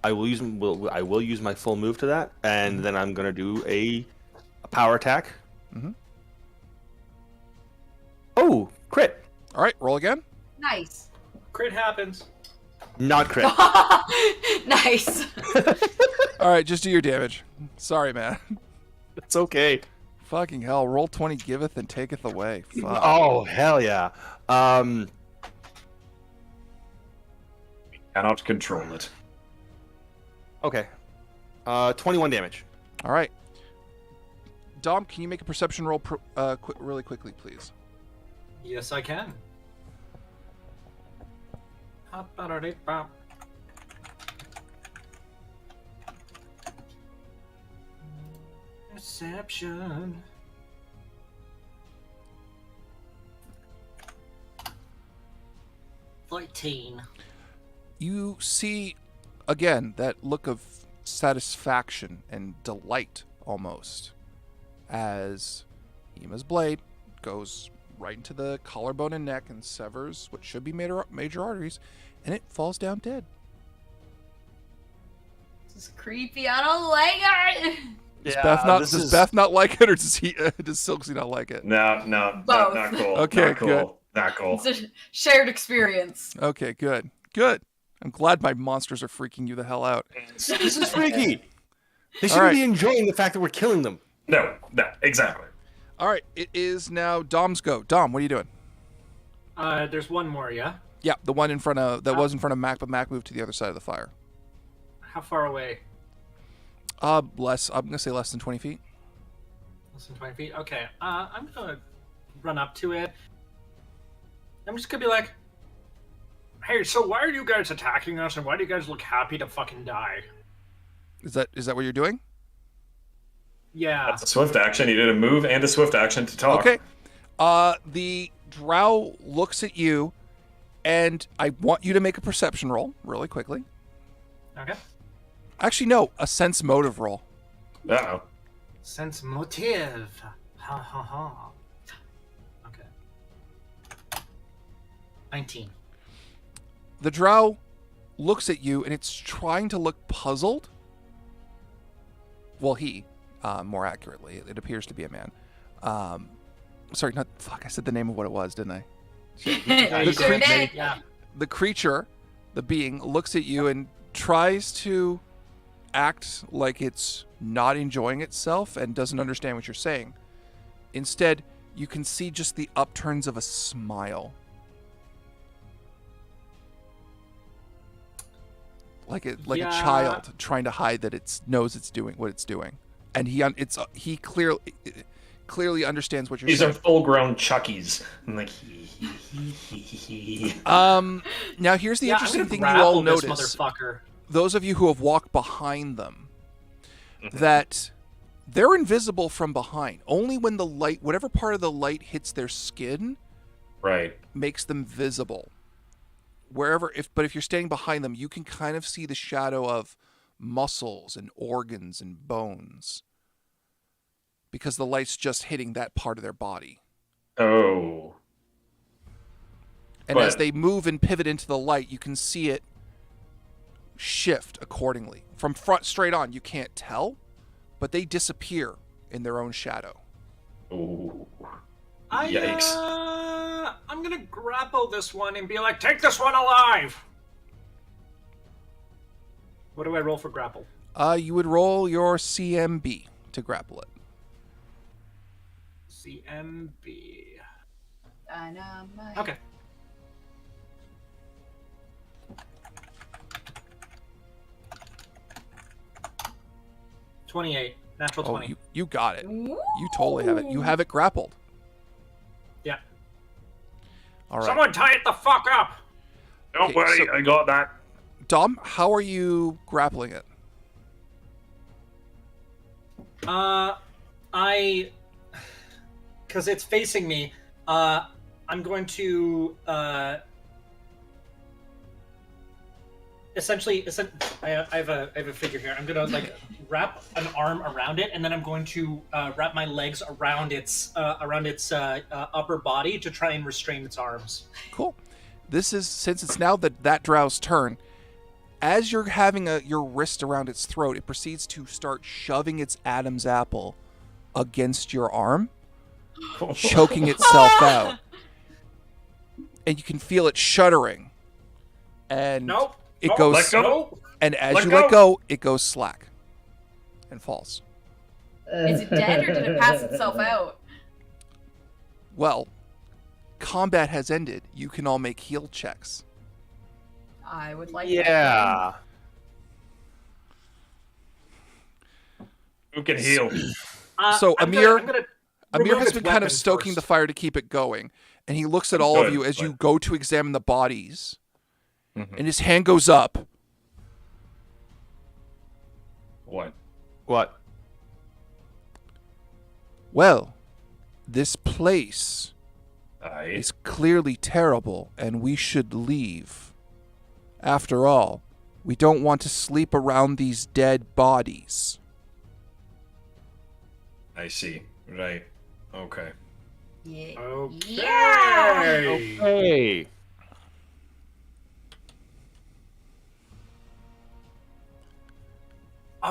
I will use my full move to that, and then I'm gonna do a power attack.
Mm-hmm.
Oh, crit!
All right, roll again.
Nice.
Crit happens.
Not crit.
Nice.
All right, just do your damage. Sorry, man.
It's okay.
Fucking hell, roll 20 giveth and taketh away. Fuck.
Oh, hell yeah.
Cannot control it.
Okay. 21 damage.
All right. Dom, can you make a perception roll really quickly, please?
Yes, I can. Perception.
You see, again, that look of satisfaction and delight, almost, as Hema's blade goes right into the collarbone and neck and severs what should be major arteries, and it falls down dead.
This is creepy. I don't like it.
Does Beth not like it, or does Silksy not like it?
No,
Both.
not cool.
Okay,
not cool.
good.
Not cool.
It's a shared experience.
Okay, good. I'm glad my monsters are freaking you the hell out.
This is freaky. They shouldn't be enjoying the fact that we're killing them.
No, exactly.
All right, it is now Dom's go. Dom, what are you doing?
There's one more, yeah?
Yeah, the one in front of was in front of Mac, but Mac moved to the other side of the fire.
How far away?
I'm gonna say less than 20 feet.
Less than 20 feet? Okay. I'm gonna run up to it. I'm just gonna be like, hey, so why are you guys attacking us, and why do you guys look happy to fucking die?
Is that what you're doing?
Yeah.
That's a swift action. He did a move and a swift action to talk.
Okay. The drow looks at you, and I want you to make a perception roll really quickly.
Okay.
Actually, no, a sense motive roll.
Uh-oh.
Sense motive. Ha ha ha. Okay. 19.
The drow looks at you, and it's trying to look puzzled. Well, more accurately, it appears to be a man. Sorry, I said the name of what it was, didn't I? The creature, the being, looks at you and tries to act like it's not enjoying itself and doesn't understand what you're saying. Instead, you can see just the upturns of a smile.
like a child trying to hide that it knows it's doing what it's doing, and he clearly understands what you're
These
saying.
are full-grown Chuckies. I'm like,
Now here's the interesting thing you all notice. Those of you who have walked behind them, that they're invisible from behind. Only when the light, whatever part of the light hits their skin,
right,
makes them visible. But if you're standing behind them, you can kind of see the shadow of muscles and organs and bones, because the light's just hitting that part of their body.
Oh.
And as they move and pivot into the light, you can see it shift accordingly. From front straight on, you can't tell, but they disappear in their own shadow.
Ooh.
Yikes. I'm gonna grapple this one and be like, take this one alive! What do I roll for grapple?
You would roll your CMB to grapple it.
CMB.
Dynamite.
Okay. $28. Natural 20.
You got it. You totally have it. You have it grappled.
Yeah.
All right.
Someone tie it the fuck up!
Don't worry, I got that.
Dom, how are you grappling it?
Because it's facing me, I'm going to, essentially, I have a figure here. I'm gonna like wrap an arm around it, and then I'm going to wrap my legs around its upper body to try and restrain its arms.
Cool. This is, since it's now that drow's turn, as you're having your wrist around its throat, it proceeds to start shoving its Adam's apple against your arm, choking itself out. And you can feel it shuddering. And it goes,
let go.
And as you let go, it goes slack and falls.
Is it dead or did it pass itself out?
Well, combat has ended. You can all make heal checks.
I would like
Yeah.
Who can heal?
So Amir has
its
been kind of
weapon
stoking the fire to keep it going, and he looks at all of you as you go to examine the bodies, and his hand goes up.
What?
What?
Well, this place
Aye.
is clearly terrible, and we should leave. After all, we don't want to sleep around these dead bodies.
I see. Right. Okay.
Yeah.
Okay.
Okay.
Oh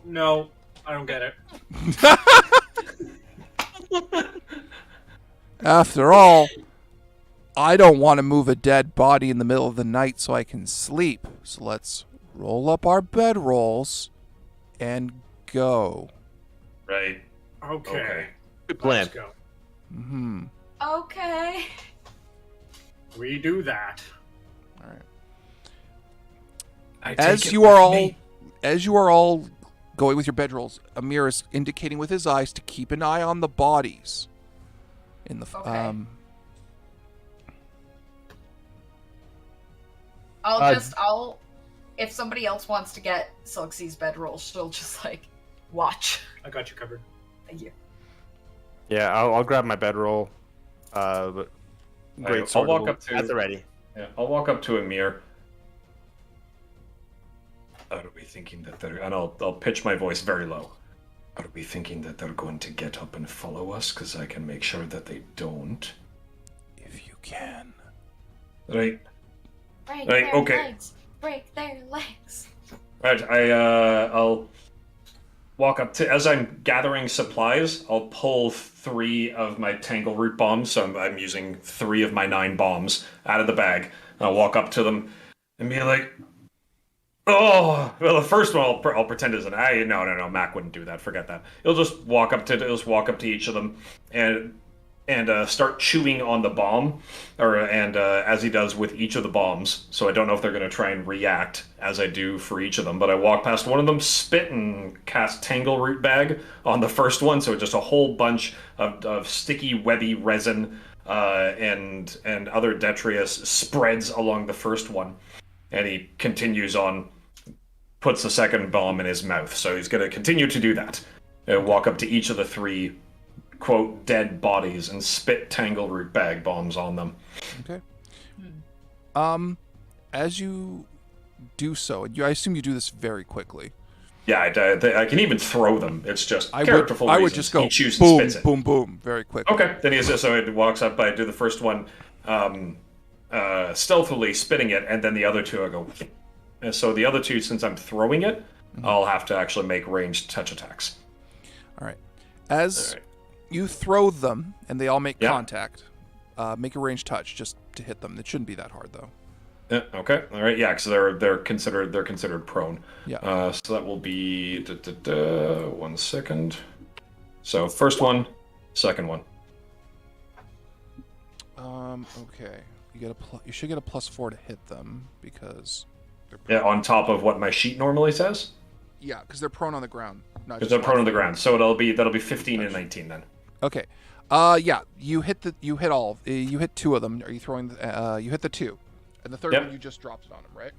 no, I don't get it.
After all, I don't want to move a dead body in the middle of the night so I can sleep. So let's roll up our bedrolls and go.
Right.
Okay.
Good plan.
Let's go.
Mm-hmm.
Okay.
We do that.
All right.
I take
As
it
you are
with
all going with your bedrolls, Amir is indicating with his eyes to keep an eye on the bodies. In the
Okay. I'll if somebody else wants to get Silksy's bedroll, she'll just like watch.
I got you covered.
Thank you.
Yeah, I'll grab my bedroll. But great
I'll
sword.
walk up to.
That's ready.
Yeah, I'll walk up to Amir. Are we thinking that they're? And I'll pitch my voice very low. Are we thinking that they're going to get up and follow us? Because I can make sure that they don't.
If you can.
Right.
Break
Right,
their
okay.
legs. Break their legs.
Right. I'll walk up to, as I'm gathering supplies, I'll pull 3 of my tangle root bombs. So I'm using 3 of my 9 bombs out of the bag. I'll walk up to them and be like, "Oh, well, the first one I'll pretend is an eye. No, Mac wouldn't do that. Forget that. He'll just walk up to each of them and and start chewing on the bomb, as he does with each of the bombs. So I don't know if they're going to try and react as I do for each of them. But I walk past one of them, spit, and cast Tangle Root Bag on the first one. So just a whole bunch of sticky, webby resin and other detritus spreads along the first one. And he continues on, puts the second bomb in his mouth. So he's going to continue to do that. Walk up to each of the three, quote, dead bodies and spit Tangle Root Bag bombs on them.
Okay. As you do so, I assume you do this very quickly.
Yeah, I can even throw them. It's just
I
characterful
would
reasons.
just go
He chews
boom,
and spits it.
boom, boom, very quickly.
Okay, then so it walks up. I do the first one, stealthily spitting it, and then the other two I go. And so the other two, since I'm throwing it, I'll have to actually make ranged touch attacks.
All right. As you throw them and they all make contact, make a ranged touch just to hit them. It shouldn't be that hard though.
Yeah, okay. All right. Yeah, because they're considered prone.
Yeah.
So that will be 1 second. So first one, second one.
Okay. You should get a +4 to hit them because they're
Yeah, on top of what my sheet normally says.
Yeah, because they're prone on the ground.
Because they're prone on the ground. So that'll be 15 and 19 then.
Okay. Yeah. You hit all. You hit two of them. Are you throwing? You hit the two, and the third one you just dropped it on him, right?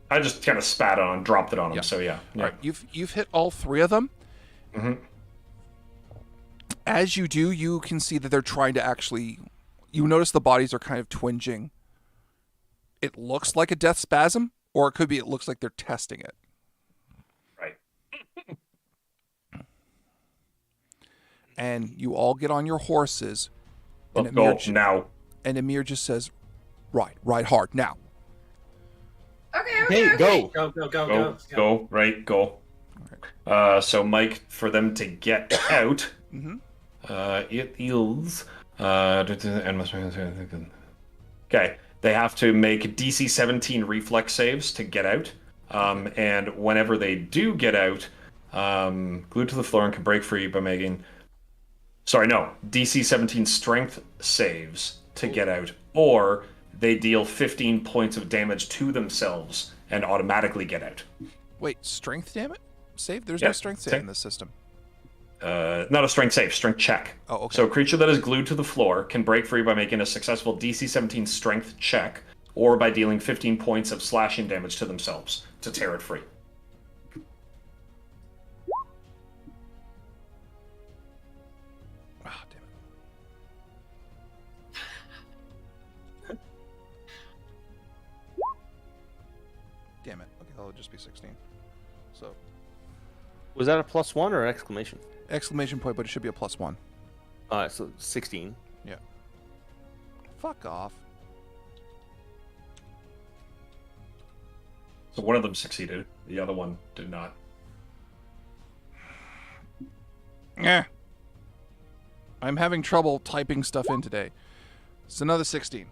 I just kind of spat on, dropped it on him. So yeah.
All right. You've hit all three of them.
Mm-hmm.
As you do, you can see that they're trying to actually. You notice the bodies are kind of twinging. It looks like a death spasm, or it could be. It looks like they're testing it.
Right.
And you all get on your horses.
Let's go now.
And Amir just says, ride hard now.
Okay.
Go. Right, go. So Mike, for them to get out, it is. Okay, they have to make DC 17 reflex saves to get out. And whenever they do get out, glued to the floor and can break free by making. Sorry, no. DC 17 strength saves to get out, or they deal 15 points of damage to themselves and automatically get out.
Wait, strength damage? Save? There's no strength save in this system.
Not a strength save, strength check.
Oh, okay.
So a creature that is glued to the floor can break free by making a successful DC 17 strength check, or by dealing 15 points of slashing damage to themselves to tear it free.
Ah, damn it. Damn it. Okay, that'll just be 16. So.
Was that a +1 or an exclamation?
Exclamation point, but it should be a +1.
So 16.
Yeah. Fuck off.
So one of them succeeded, the other one did not.
Yeah. I'm having trouble typing stuff in today. It's another 16.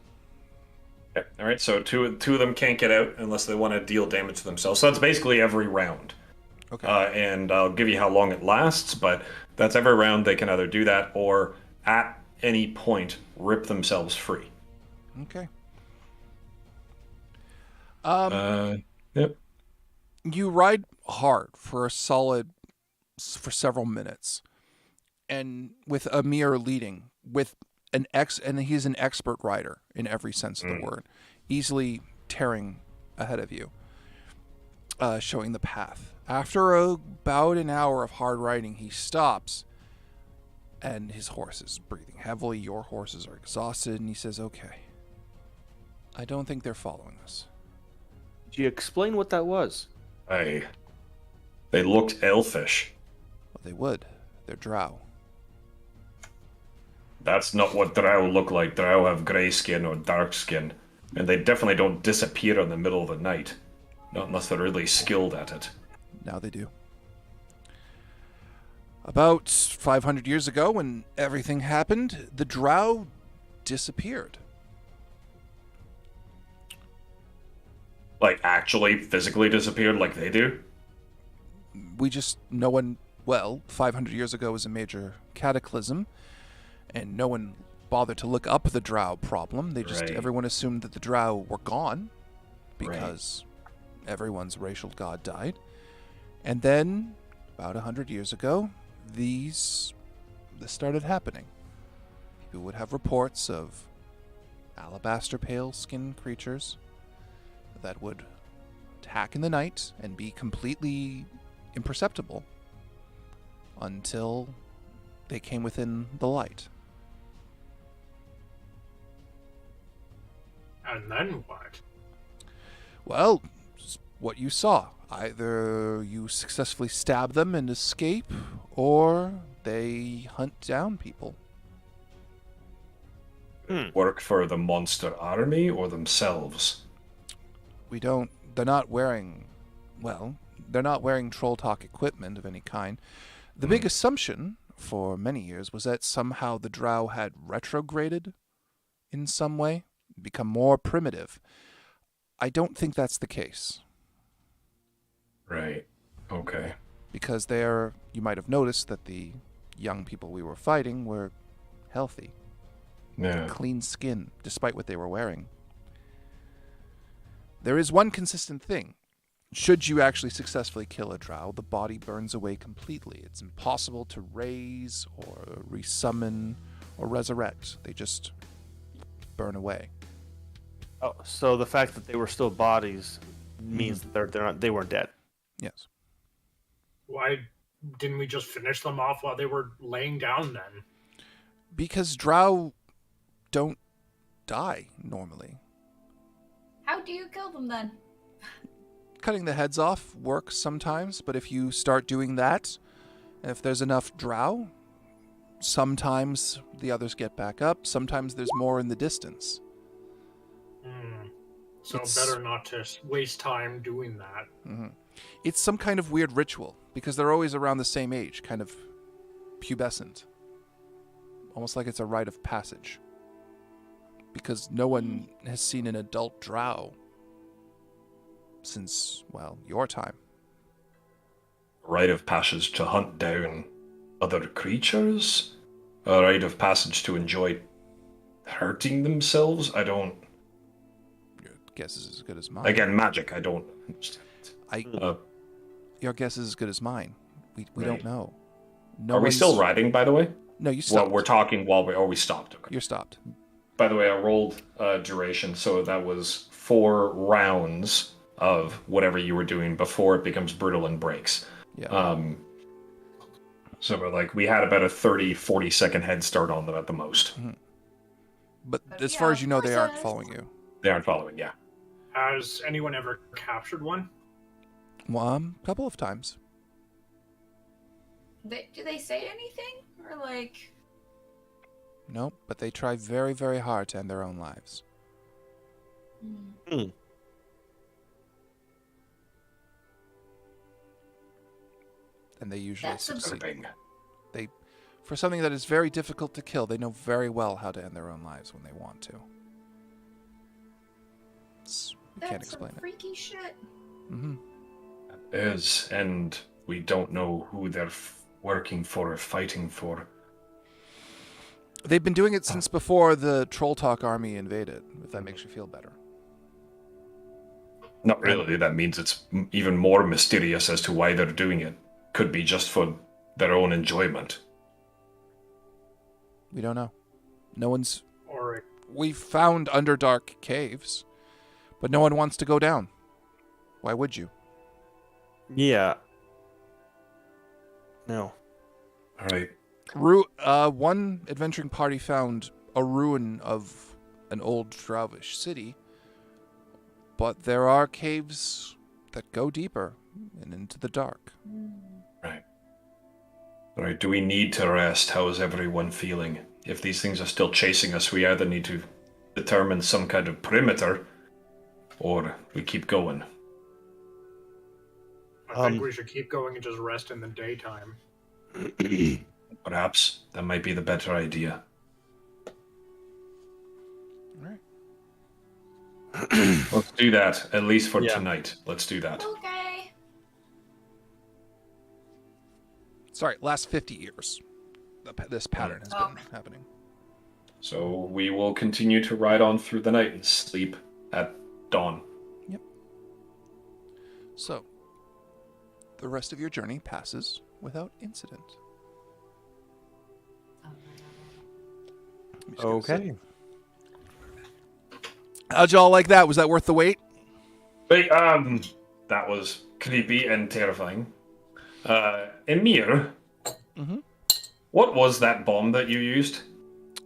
Okay. All right, so two of them can't get out unless they want to deal damage to themselves. So that's basically every round.
Okay.
And I'll give you how long it lasts, but that's every round they can either do that or at any point rip themselves free.
Okay.
Yep.
You ride hard for several minutes, and with Amir leading, and he's an expert rider in every sense of the word, easily tearing ahead of you, showing the path. After about an hour of hard riding, he stops, and his horse is breathing heavily. Your horses are exhausted, and he says, "Okay, I don't think they're following us."
Did you explain what that was?
They looked elfish.
Well, they would. They're drow.
That's not what drow look like. Drow have grey skin or dark skin, and they definitely don't disappear in the middle of the night. Not unless they're really skilled at it.
Now they do. About 500 years ago, when everything happened, the drow disappeared.
Like, actually physically disappeared like they do?
No one, 500 years ago was a major cataclysm, and no one bother to look up the drow problem. They just everyone assumed that the drow were gone because everyone's racial god died. And then, about 100 years ago, this started happening. People would have reports of alabaster pale skin creatures that would attack in the night and be completely imperceptible until they came within the light.
And then what?
Well, what you saw. Either you successfully stab them and escape, or they hunt down people.
Work for the monster army or themselves?
They're not wearing troll talk equipment of any kind. The big assumption for many years was that somehow the drow had retrograded in some way, become more primitive. I don't think that's the case.
Right. Okay.
Because you might have noticed that the young people we were fighting were healthy.
Yeah.
Clean skin, despite what they were wearing. There is one consistent thing. Should you actually successfully kill a drow, the body burns away completely. It's impossible to raise or resummon or resurrect. They just burn away.
Oh, so the fact that they were still bodies means that they weren't dead.
Yes.
Why didn't we just finish them off while they were laying down then?
Because drow don't die normally.
How do you kill them then?
Cutting the heads off works sometimes, but if you start doing that, if there's enough drow, sometimes the others get back up, sometimes there's more in the distance.
So better not to waste time doing that.
Mm-hmm. It's some kind of weird ritual, because they're always around the same age, kind of pubescent. Almost like it's a rite of passage. Because no one has seen an adult drow since, well, your time.
Rite of passage to hunt down other creatures? A rite of passage to enjoy hurting themselves? I don't...
Your guess is as good as mine.
Again, magic, I don't understand.
Your guess is as good as mine. We don't know.
Are we still riding, by the way?
No, you stopped.
Well, we're talking while we stopped. Okay.
You're stopped.
By the way, I rolled duration, so that was 4 rounds of whatever you were doing before it becomes brutal and breaks.
Yeah.
So we had about a 30-40 second head start on them at the most.
Mm-hmm. But as far as you know, they aren't following you.
They aren't following, yeah.
Has anyone ever captured one?
A couple of times.
Do they say anything? Or like...
No, but they try very, very hard to end their own lives. And they usually succeed. For something that is very difficult to kill, they know very well how to end their own lives when they want to. You can't explain it.
Freaky shit.
Mm-hmm.
It is, and we don't know who they're working for or fighting for.
They've been doing it since before the Troll Talk army invaded, if that makes you feel better.
Not really. That means it's even more mysterious as to why they're doing it. Could be just for their own enjoyment.
We don't know. No one's...
Alright.
We've found Underdark caves, but no one wants to go down. Why would you?
Yeah. No.
All right.
One adventuring party found a ruin of an old Drowish city, but there are caves that go deeper and into the dark.
Right. All right, do we need to rest? How is everyone feeling? If these things are still chasing us, we either need to determine some kind of perimeter, or we keep going.
I think we should keep going and just rest in the daytime.
Perhaps that might be the better idea.
All right.
Let's do that, at least for tonight. Let's do that.
Okay.
Sorry, last 50 years. This pattern has been happening.
So we will continue to ride on through the night and sleep at dawn.
Yep. So, the rest of your journey passes without incident.
Okay.
How'd y'all like that? Was that worth the wait?
Wait, that was creepy and terrifying. Emir,
Mm-hmm.
what was that bomb that you used?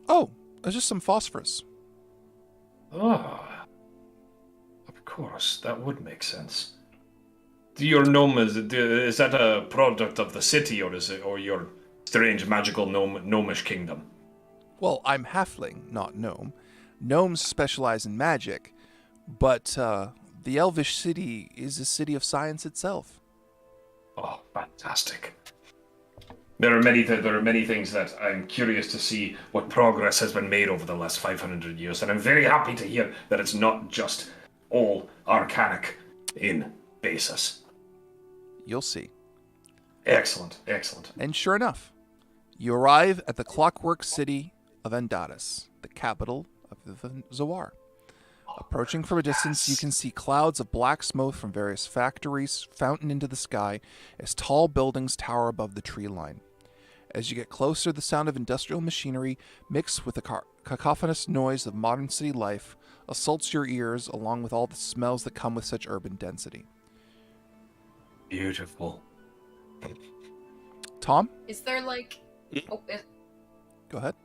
Oh, there's just some phosphorus.
Ah, of course, that would make sense. Your gnome is that a product of the city, or is it, or your strange magical gnomish kingdom?
Well, I'm halfling, not gnome. Gnomes specialize in magic, but the Elvish city is a city of science itself.
Oh, fantastic! There are many things that I'm curious to see what progress has been made over the last 500 years, and I'm very happy to hear that it's not just all arcanic in basis.
You'll see.
Excellent, excellent.
And sure enough, you arrive at the clockwork city of Andaris, the capital of the Zawar. Approaching from a distance, you can see clouds of black smoke from various factories fountain into the sky as tall buildings tower above the tree line. As you get closer, the sound of industrial machinery mixed with the cacophonous noise of modern city life assaults your ears along with all the smells that come with such urban density.
Beautiful.
Tom?
Is there like... Oh,
Go ahead.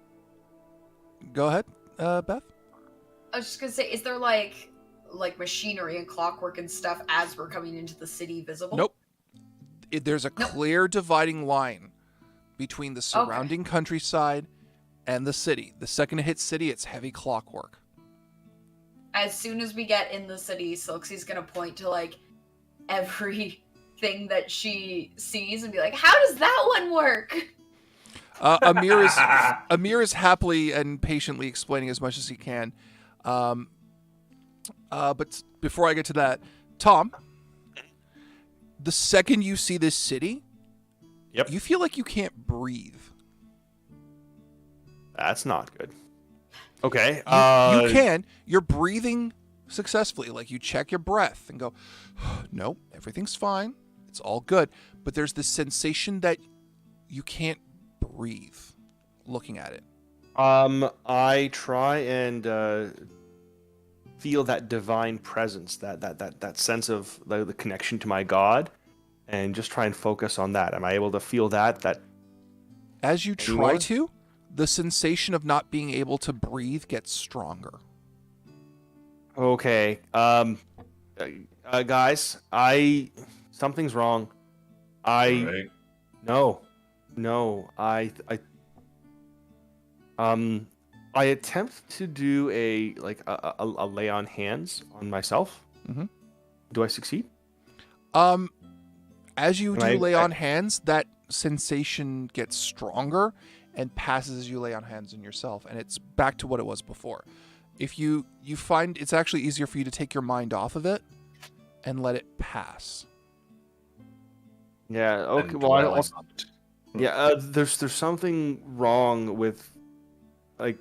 Go ahead, Beth.
I was just gonna say, is there like machinery and clockwork and stuff as we're coming into the city visible?
Nope. There's a clear dividing line between the surrounding countryside and the city. The second it hits city, it's heavy clockwork.
As soon as we get in the city, Silksy's gonna point to like everything that she sees and be like, "How does that one work?"
Amir is happily and patiently explaining as much as he can. But before I get to that, Tom, the second you see this city, you feel like you can't breathe.
That's not good. Okay.
You can. You're breathing successfully. Like you check your breath and go, "Nope, everything's fine. It's all good." But there's this sensation that you can't breathe looking at it.
I try and feel that divine presence, that sense of the connection to my God, and just try and focus on that. Am I able to feel that?
As you try to, the sensation of not being able to breathe gets stronger.
Okay. Guys, something's wrong. I attempt to do a lay on hands on myself.
Mm-hmm.
Do I succeed?
As you lay on hands, that sensation gets stronger and passes as you lay on hands on yourself, and it's back to what it was before. If you find it's actually easier for you to take your mind off of it and let it pass.
Yeah. Okay. Well, there's something wrong with like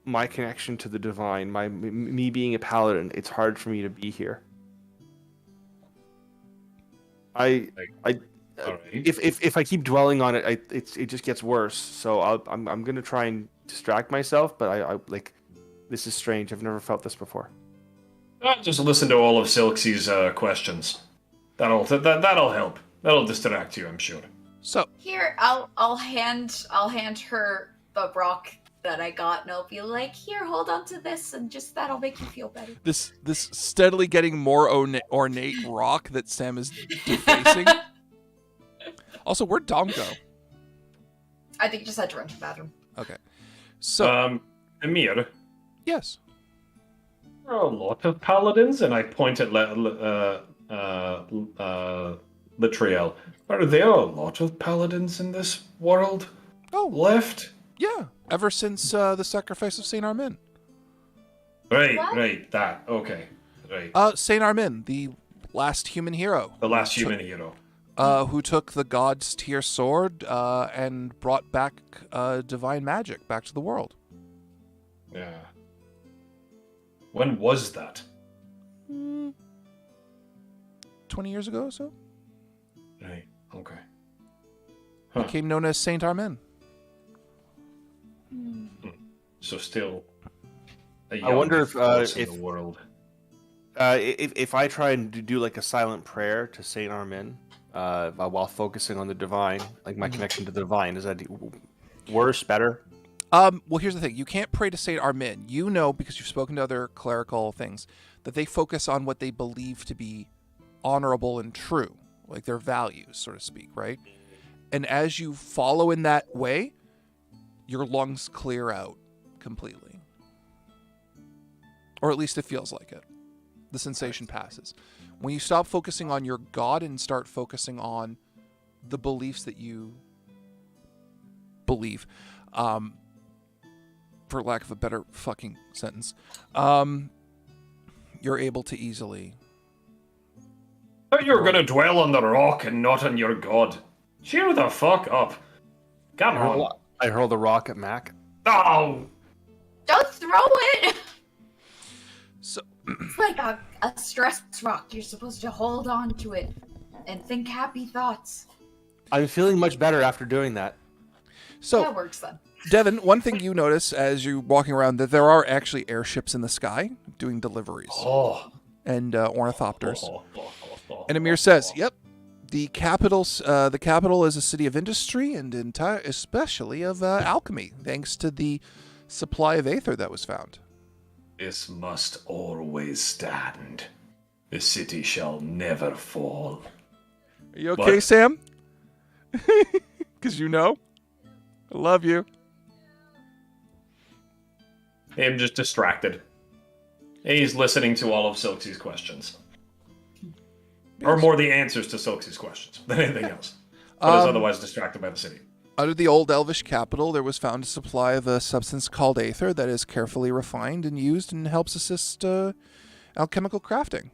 my connection to the divine. Me being a paladin, it's hard for me to be here. If I keep dwelling on it, it just gets worse. So I'm gonna try and distract myself, but I this is strange. I've never felt this before.
Just listen to all of Silksy's questions. That'll help. That'll distract you, I'm sure.
So
here, I'll hand her the rock that I got, and I'll be like, "Here, hold on to this, and just that'll make you feel better."
This steadily getting more ornate rock that Sam is defacing. Also, where'd Dom go?
I think he just had to run to the bathroom.
Okay. So,
Emir.
Yes.
There are a lot of paladins, and I point at Litriel. Are there a lot of paladins in this world? Left?
Yeah, ever since the sacrifice of Saint Armin.
Right, that. Okay, right.
Saint Armin, the last human hero.
The last human hero.
Who took the god's tier sword and brought back divine magic back to the world.
Yeah. When was that?
20 years ago or so.
Right. Okay.
Became known as Saint Armen.
So still.
I wonder if
in the world.
If I try and do like a silent prayer to Saint Armen, while focusing on the divine, like my connection to the divine, is that worse, better?
Well, here's the thing. You can't pray to Saint Armen. You know, because you've spoken to other clerical things, that they focus on what they believe to be honorable and true, like their values, so to speak, right? And as you follow in that way, your lungs clear out completely. Or at least it feels like it. The sensation passes. When you stop focusing on your God and start focusing on the beliefs that you believe, for lack of a better fucking sentence, you're able to easily...
Thought you were going to dwell on the rock and not on your god. Cheer the fuck up. Come on.
I hurl the rock at Mac.
Oh!
Don't throw it!
So
it's like a stress rock. You're supposed to hold on to it and think happy thoughts.
I'm feeling much better after doing that.
So
that works then.
Devin, one thing you notice as you're walking around, that there are actually airships in the sky doing deliveries. And ornithopters. And Amir says, yep, the capital is a city of industry and especially of alchemy, thanks to the supply of aether that was found.
This must always stand. The city shall never fall.
Are you okay, Sam? Because you know, I love you.
I'm just distracted. He's listening to all of Silksy's questions. Or more the answers to Silksy's questions than anything else. But is otherwise distracted by the city.
Out of the old elvish capital, there was found a supply of a substance called aether that is carefully refined and used and helps assist alchemical crafting.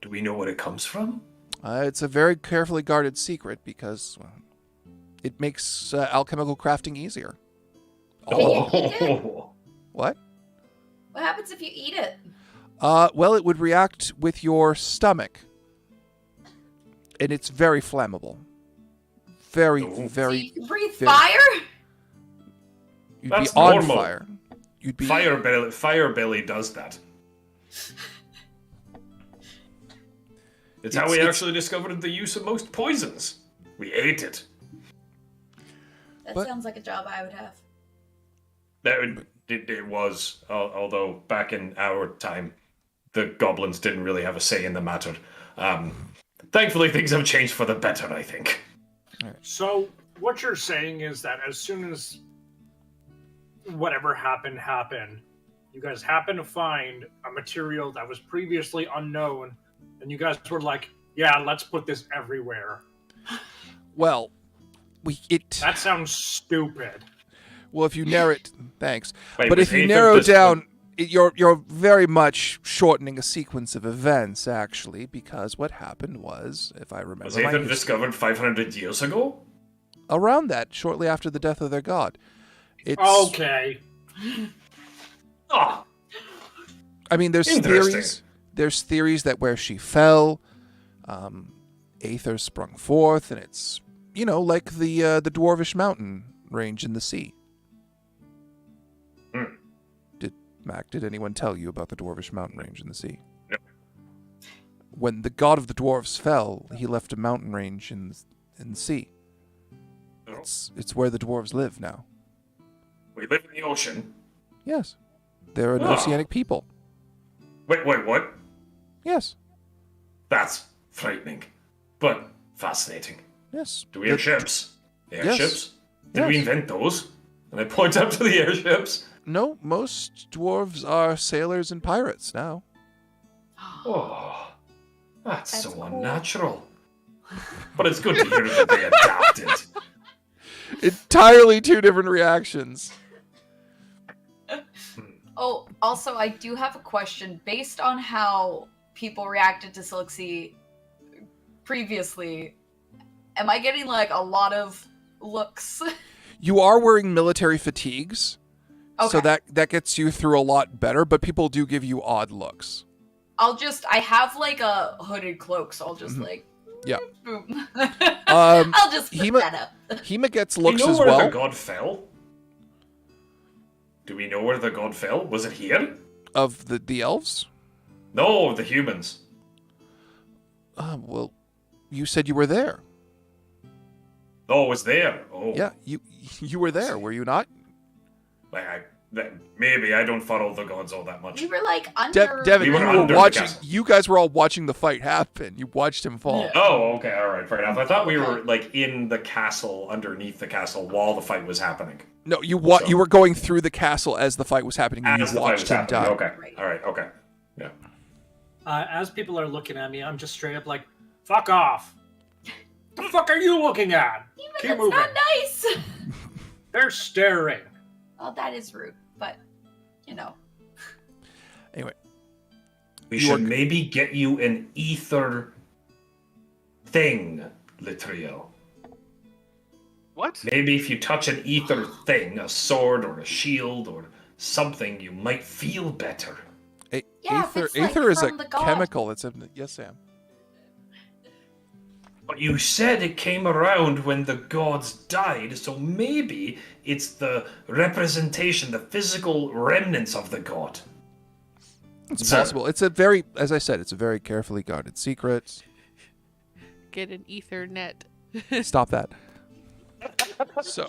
Do we know where it comes from?
It's a very carefully guarded secret because it makes alchemical crafting easier.
Can you eat it?
What?
What happens if you eat it?
Well, it would react with your stomach. And it's very flammable. Very.
So you can breathe fire?
You'd
That's
be on
normal.
fire. You'd be...
Fire belly does that. It's how we actually discovered the use of most poisons. We ate it.
That sounds like a job I would have.
It was, although back in our time, the goblins didn't really have a say in the matter. Thankfully, things have changed for the better, I think.
So, what you're saying is that as soon as whatever happened, you guys happened to find a material that was previously unknown, and you guys were like, yeah, let's put this everywhere.
Well,
That sounds stupid.
Well, if you narrow it... Thanks.
Wait,
but if you narrow down... You're very much shortening a sequence of events, actually, because what happened was, if I remember...
Was Aether discovered 500 years ago?
Around that, shortly after the death of their god. It's...
Okay.
Ah.
I mean, there's theories. There's theories that where she fell, Aether sprung forth, and it's, like the Dwarvish mountain range in the sea. Mac, did anyone tell you about the Dwarvish mountain range in the sea?
No.
When the god of the dwarves fell, he left a mountain range in the sea.
Oh.
It's where the dwarves live now.
We live in the ocean?
Yes. They're an oceanic people.
Wait, what?
Yes.
That's frightening, but fascinating.
Yes.
Do we have ships? Airships?
Yes.
Did we invent those? And I point up to the airships.
No, most dwarves are sailors and pirates now.
Oh, that's so
cool.
unnatural. But it's good to hear that they adapted.
Entirely two different reactions.
Oh, also, I do have a question. Based on how people reacted to Silksy previously, am I getting, a lot of looks?
You are wearing military fatigues, so
Okay.
that gets you through a lot better, but people do give you odd looks.
I have like a hooded cloak, so I'll just
Yeah.
boom.
Um,
I'll just put
Hema-
that up.
Hema gets
Do we
looks
know
as
where
well.
the god fell? Do we know where the god fell? Was it here?
Of the elves?
No, the humans.
Well, you said you were there.
Oh, it was there. Oh.
Yeah, you were there, were you not?
Maybe I don't follow the gods all that much.
We were like under.
Devin,
We were
you
under
were
the
watching.
castle.
You guys were all watching the fight happen. You watched him fall.
Yeah.
Oh, okay, all right, fair enough. I thought we were like in the castle, underneath the castle, while the fight was happening.
No, you were going through the castle as the fight was happening, and
As
you
the fight
watched
was
him
happening.
die.
Okay, all right, okay, yeah.
As people are looking at me, I'm just straight up like, fuck off. The fuck are you looking at? Keep
That's
moving.
not nice.
They're staring.
Oh, that is rude, but you know.
Anyway,
We should maybe get you an ether thing, Litriel.
What?
Maybe if you touch an ether thing, a sword or a shield or something, you might feel better.
Yeah, if
Aether,
it's, like,
aether is a
from the god.
chemical. It's yes, Sam.
But you said it came around when the gods died, so maybe it's the representation, the physical remnants of the god.
It's
Sir.
possible. It's a very, as I said, it's a very carefully guarded secret.
Get an Ethernet.
Stop that. So,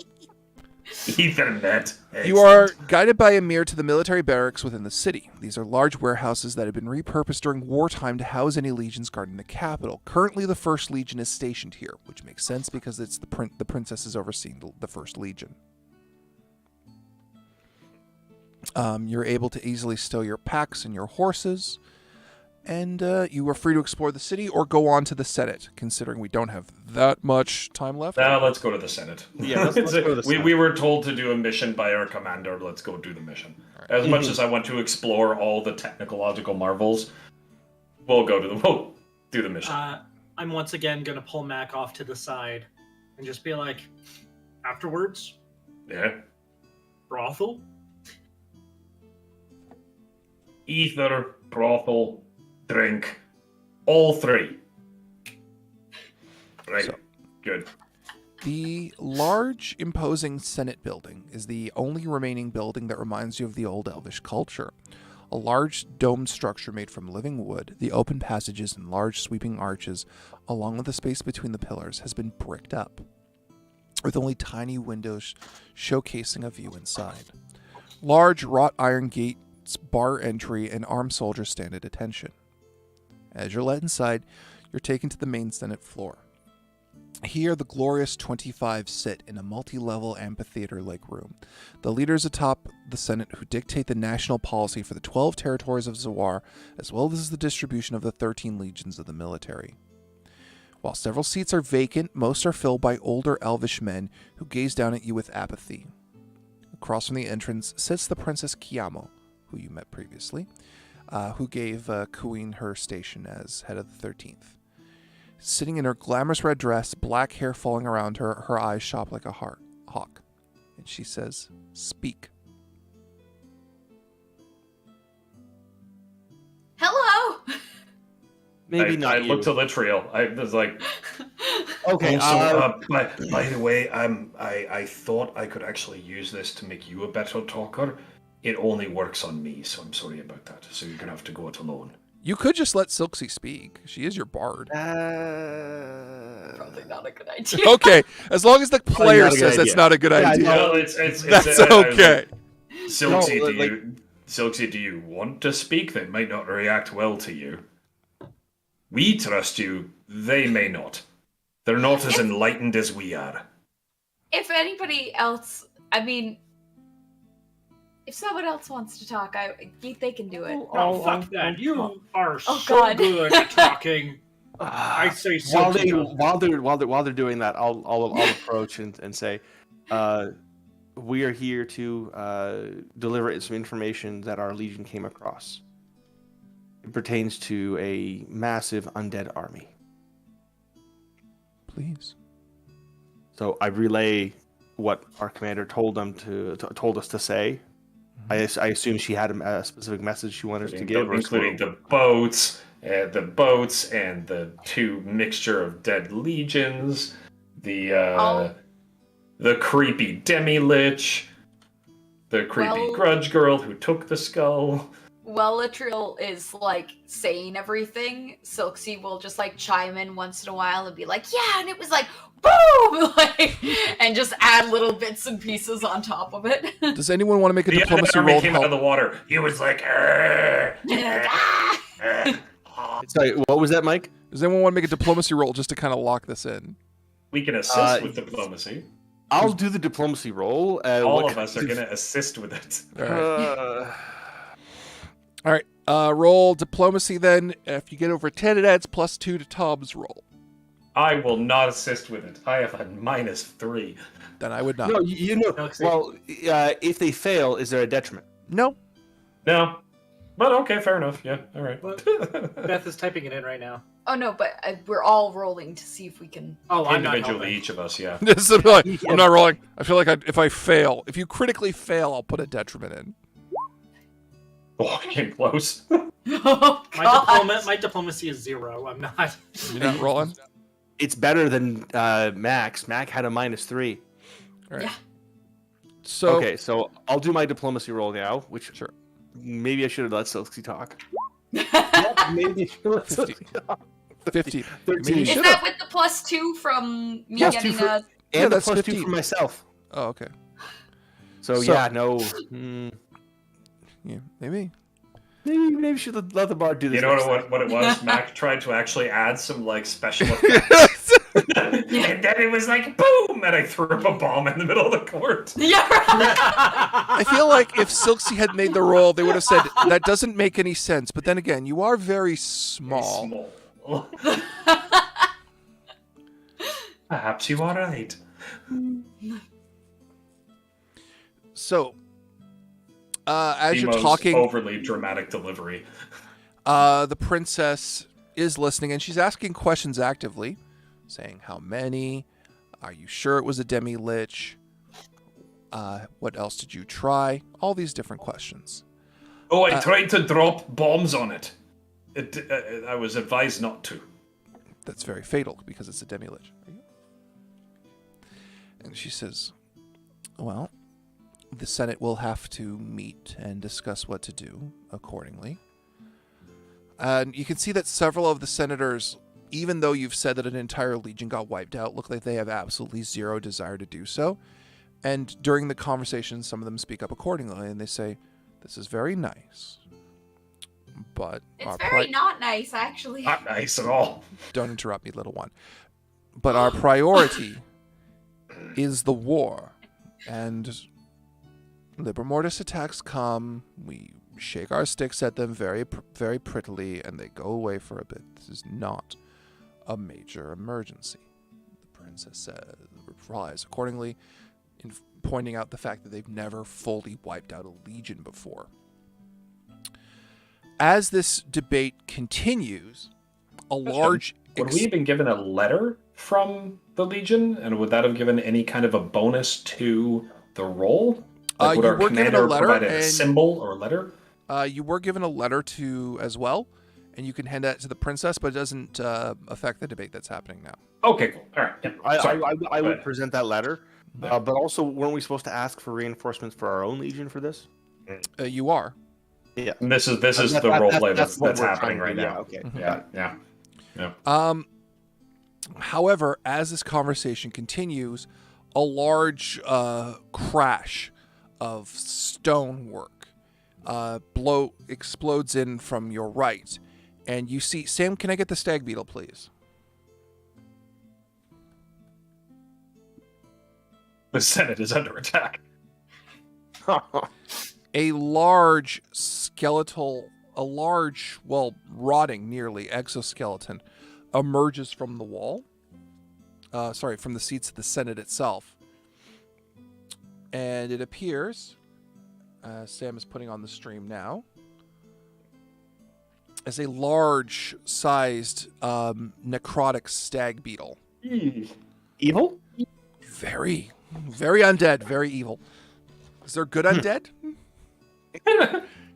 Ethernet.
you are guided by Amir to the military barracks within the city. These are large warehouses that have been repurposed during wartime to house any legions guarding the capital. Currently, the First Legion is stationed here, which makes sense because it's the princess is overseeing the First Legion. You're able to easily stow your packs and your horses, and you are free to explore the city or go on to the Senate, considering we don't have that much time left.
Now let's go to the Senate.
Yeah, let's go to the Senate.
We were told to do a mission by our commander. Let's go do the mission. As much as I want to explore all the technological marvels, we'll do the mission.
I'm once again gonna pull Mac off to the side and just be like, afterwards,
Yeah.
brothel?
Ether, brothel, drink, all three. Right.
So-
Good.
The large, imposing Senate building is the only remaining building that reminds you of the old Elvish culture. A large domed structure made from living wood, the open passages and large sweeping arches, along with the space between the pillars, has been bricked up, with only tiny windows showcasing a view inside. Large wrought iron gates bar entry and armed soldiers stand at attention. As you're let inside, you're taken to the main Senate floor. Here, the glorious 25 sit in a multi-level amphitheater-like room. The leaders atop the Senate who dictate the national policy for the 12 territories of Zawar, as well as the distribution of the 13 legions of the military. While several seats are vacant, most are filled by older elvish men who gaze down at you with apathy. Across from the entrance sits the Princess Kiamo, who you met previously, who gave Kuin her station as head of the 13th. Sitting in her glamorous red dress, black hair falling around her, her eyes shop like a hawk. And she says, "Speak."
Hello.
Maybe not
I
you.
looked to Litriel. I was like,
Okay.
by the way, I thought I could actually use this to make you a better talker. It only works on me, so I'm sorry about that. So you're gonna have to go it alone.
You could just let Silksy speak. She is your bard.
Probably not a good idea.
Okay, as long as the player
not a good
says that's
idea.
not a good
Yeah,
idea.
Well, it's
That's okay.
Silksy,
No,
Silksy, do you want to speak? They might not react well to you. We trust you. They may not. They're not as enlightened as we are.
If anybody else, I mean, if someone else wants to talk, they can do it.
Oh, fuck that. You are so
God.
good at talking. I say
while
something.
while they're doing that, I'll approach and say, we are here to deliver some information that our legion came across. It pertains to a massive undead army.
Please.
So I relay what our commander told them told us to say. I assume she had a specific message she wanted us to give,
including the boats and the two mixture of dead legions, the creepy demi-lich, the creepy grudge girl who took the skull.
While Latrell is like saying everything, Silksy will just like chime in once in a while and be like, "Yeah," and it was like boom, like, and just add little bits and pieces on top of it.
Does anyone want to make a diplomacy roll?
Came out of the water. He was like,
Sorry, what was that, Mike?
Does anyone want to make a diplomacy roll just to kind of lock this in?
We can assist with diplomacy.
I'll do the diplomacy roll.
All of us are going to assist with it.
All right. Roll diplomacy then. If you get over 10, it adds +2 to Tom's roll.
I will not assist with it. I have a -3.
Then I would not.
No, you know. Well, if they fail, is there a detriment?
No.
No. But okay, fair enough. Yeah, all right.
Beth is typing it in right now.
Oh no, but we're all rolling to see if we can.
Oh, I'm not
individually, each of us, yeah.
I'm not rolling. I feel like if I fail, if you critically fail, I'll put a detriment in.
Oh, I came close.
Oh, God.
My diplomacy is 0. I'm not.
You're not rolling?
It's better than Max. Mac had a -3.
All right.
Yeah.
So
okay, so I'll do my diplomacy roll now, which
sure.
Maybe I should have let Silksy talk. Yeah, maybe I should have let Silksy talk.
50.
13.
Is that with the +2 from me getting a...
And
that's
the +2
15.
for myself.
Oh, okay.
So yeah, no.
Yeah, maybe.
Maybe we should let the bard do this.
You know what it was? Mac tried to actually add some like special effects. And then it was like boom, and I threw up a bomb in the middle of the court.
Yeah.
I feel like if Silksy had made the roll, they would have said that doesn't make any sense. But then again, you are very small.
Perhaps you are right.
So, as
The
you're
most
talking,
overly dramatic delivery.
the princess is listening, and she's asking questions actively, saying, "How many? Are you sure it was a demi-lich? What else did you try?" All these different questions.
Oh, I tried to drop bombs on it. I was advised not to.
That's very fatal because it's a demi-lich. And she says, "Well, the Senate will have to meet and discuss what to do accordingly." And you can see that several of the senators, even though you've said that an entire legion got wiped out, look like they have absolutely zero desire to do so. And during the conversation, some of them speak up accordingly, and they say, "This is very nice, but
It's very not nice, actually.
Not nice at all."
Don't interrupt me, little one. "But our priority is the war, and Liber Mortis attacks come, we shake our sticks at them very, very prettily, and they go away for a bit. This is not a major emergency." The princess replies accordingly, in pointing out the fact that they've never fully wiped out a legion before. As this debate continues, a large...
Would we have been given a letter from the Legion? And would that have given any kind of a bonus to the roll? Like, would
you
our
were given a
commander
letter,
provided a
and
symbol or a letter?
You were given a letter to as well, and you can hand that to the princess, but it doesn't affect the debate that's happening now.
Okay, cool. All right. Yeah.
I would present that letter, but also weren't we supposed to ask for reinforcements for our own legion for this?
You are.
Yeah.
And this is the role play that's
what we're
happening
trying
right
to do.
now.
Yeah, okay.
Yeah.
However, as this conversation continues, a large crash of stonework explodes in from your right, and you see... Sam, can I get the stag beetle, please?
The Senate is under attack.
A large skeletal, rotting nearly exoskeleton emerges from the wall. From the seats of the Senate itself. And it appears, Sam is putting on the stream now, as a large-sized necrotic stag beetle.
Evil?
Very.
Very undead, very evil. Is there good undead?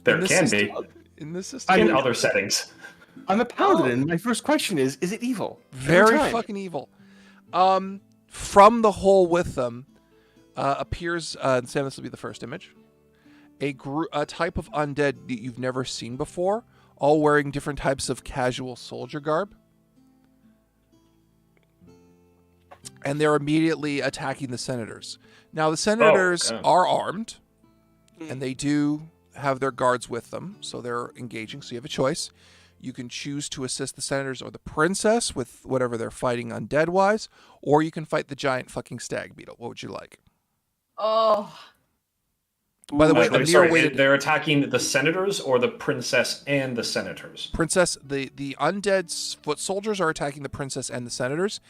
There can be.
In this system?
In other settings.
I'm a paladin. My first question is it evil?
Very fucking evil. From the hole with them appears, Sam, this will be the first image, a type of undead that you've never seen before, all wearing different types of casual soldier garb. And they're immediately attacking the senators. Now, the senators are armed, and they do have their guards with them, so they're engaging, so you have a choice. You can choose to assist the senators or the princess with whatever they're fighting undead-wise, or you can fight the giant fucking stag beetle. What would you like?
Oh.
By the way,
I'm sorry, they're attacking the senators or the princess and the senators?
Princess, the undead foot soldiers are attacking the princess and the senators.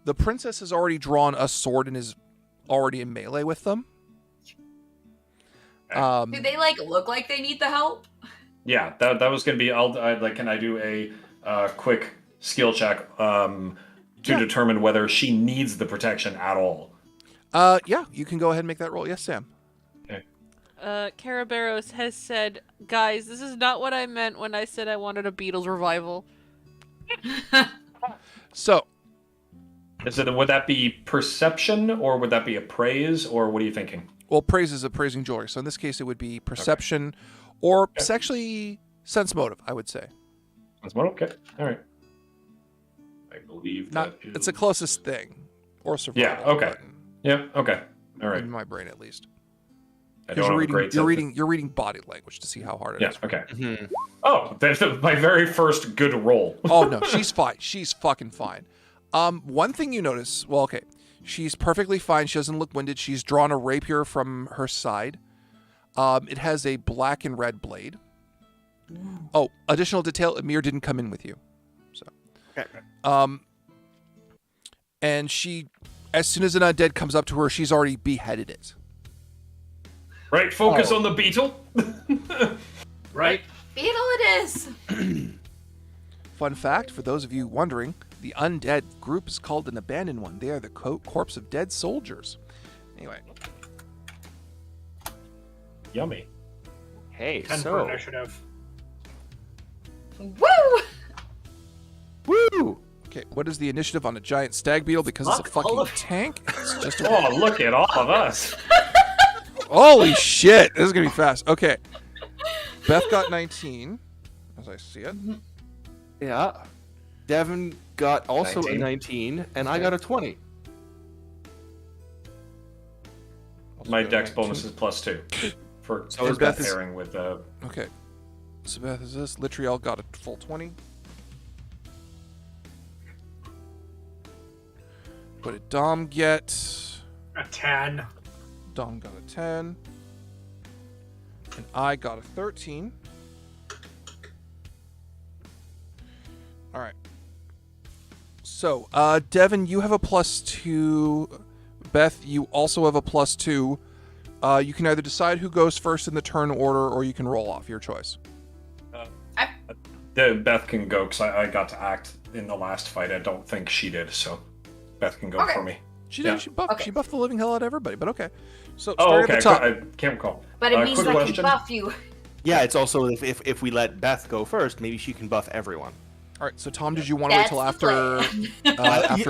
The princess has already drawn a sword and is already in melee with them.
Do they look like they need the help?
Yeah, that was going to be. Can I do a quick skill check to determine whether she needs the protection at all?
Yeah, you can go ahead and make that roll. Yes, Sam.
Okay.
Caraberos has said, guys, this is not what I meant when I said I wanted a Beatles revival.
So,
would that be perception or would that be appraise or what are you thinking?
Well, praise is appraising jewelry. So in this case, it would be perception or actually sense motive, I would say.
Sense motive? Okay. All right. I believe
it's the closest thing. Or survival.
Yeah, okay. Yeah, okay. All right.
In my brain, at least.
Because
you're reading body language to see how hard it is.
Yeah, okay. Mm-hmm. Oh, that's my very first good roll.
Oh, no, she's fine. She's fucking fine. One thing you notice, she's perfectly fine. She doesn't look winded. She's drawn a rapier from her side. It has a black and red blade. Oh, additional detail, Amir didn't come in with you. So,
okay.
And she, as soon as an undead comes up to her, she's already beheaded it.
Right, focus on the beetle.
Right.
Beetle it is.
Fun fact, for those of you wondering, the undead group is called an abandoned one. They are the corpse of dead soldiers. Anyway.
Yummy.
Hey,
10 for initiative.
Woo!
Woo!
Okay, what is the initiative on a giant stag beetle? Because it's a fucking tank? It's just a...
Oh, look at all of us.
Holy shit! This is going to be fast. Okay. Beth got 19, as I see it.
Yeah. Devin got also 19. A 19, and I got a 20.
My dex bonus is +2 for pairing with.
Okay. So Beth is this. Litriel got a full 20. What did Dom get?
A 10.
Dom got a 10. And I got a 13. All right. So, Devin, you have a +2. Beth, you also have a +2. You can either decide who goes first in the turn order, or you can roll off. Your choice.
Beth can go, because I got to act in the last fight. I don't think she did, so Beth can go for me.
She did.
Yeah.
She buffed the living hell out of everybody, but okay. So,
at
the top.
I can't recall.
But it means I can buff you.
Yeah, it's also if we let Beth go first, maybe she can buff everyone.
All right, so Tom, did you want to wait till after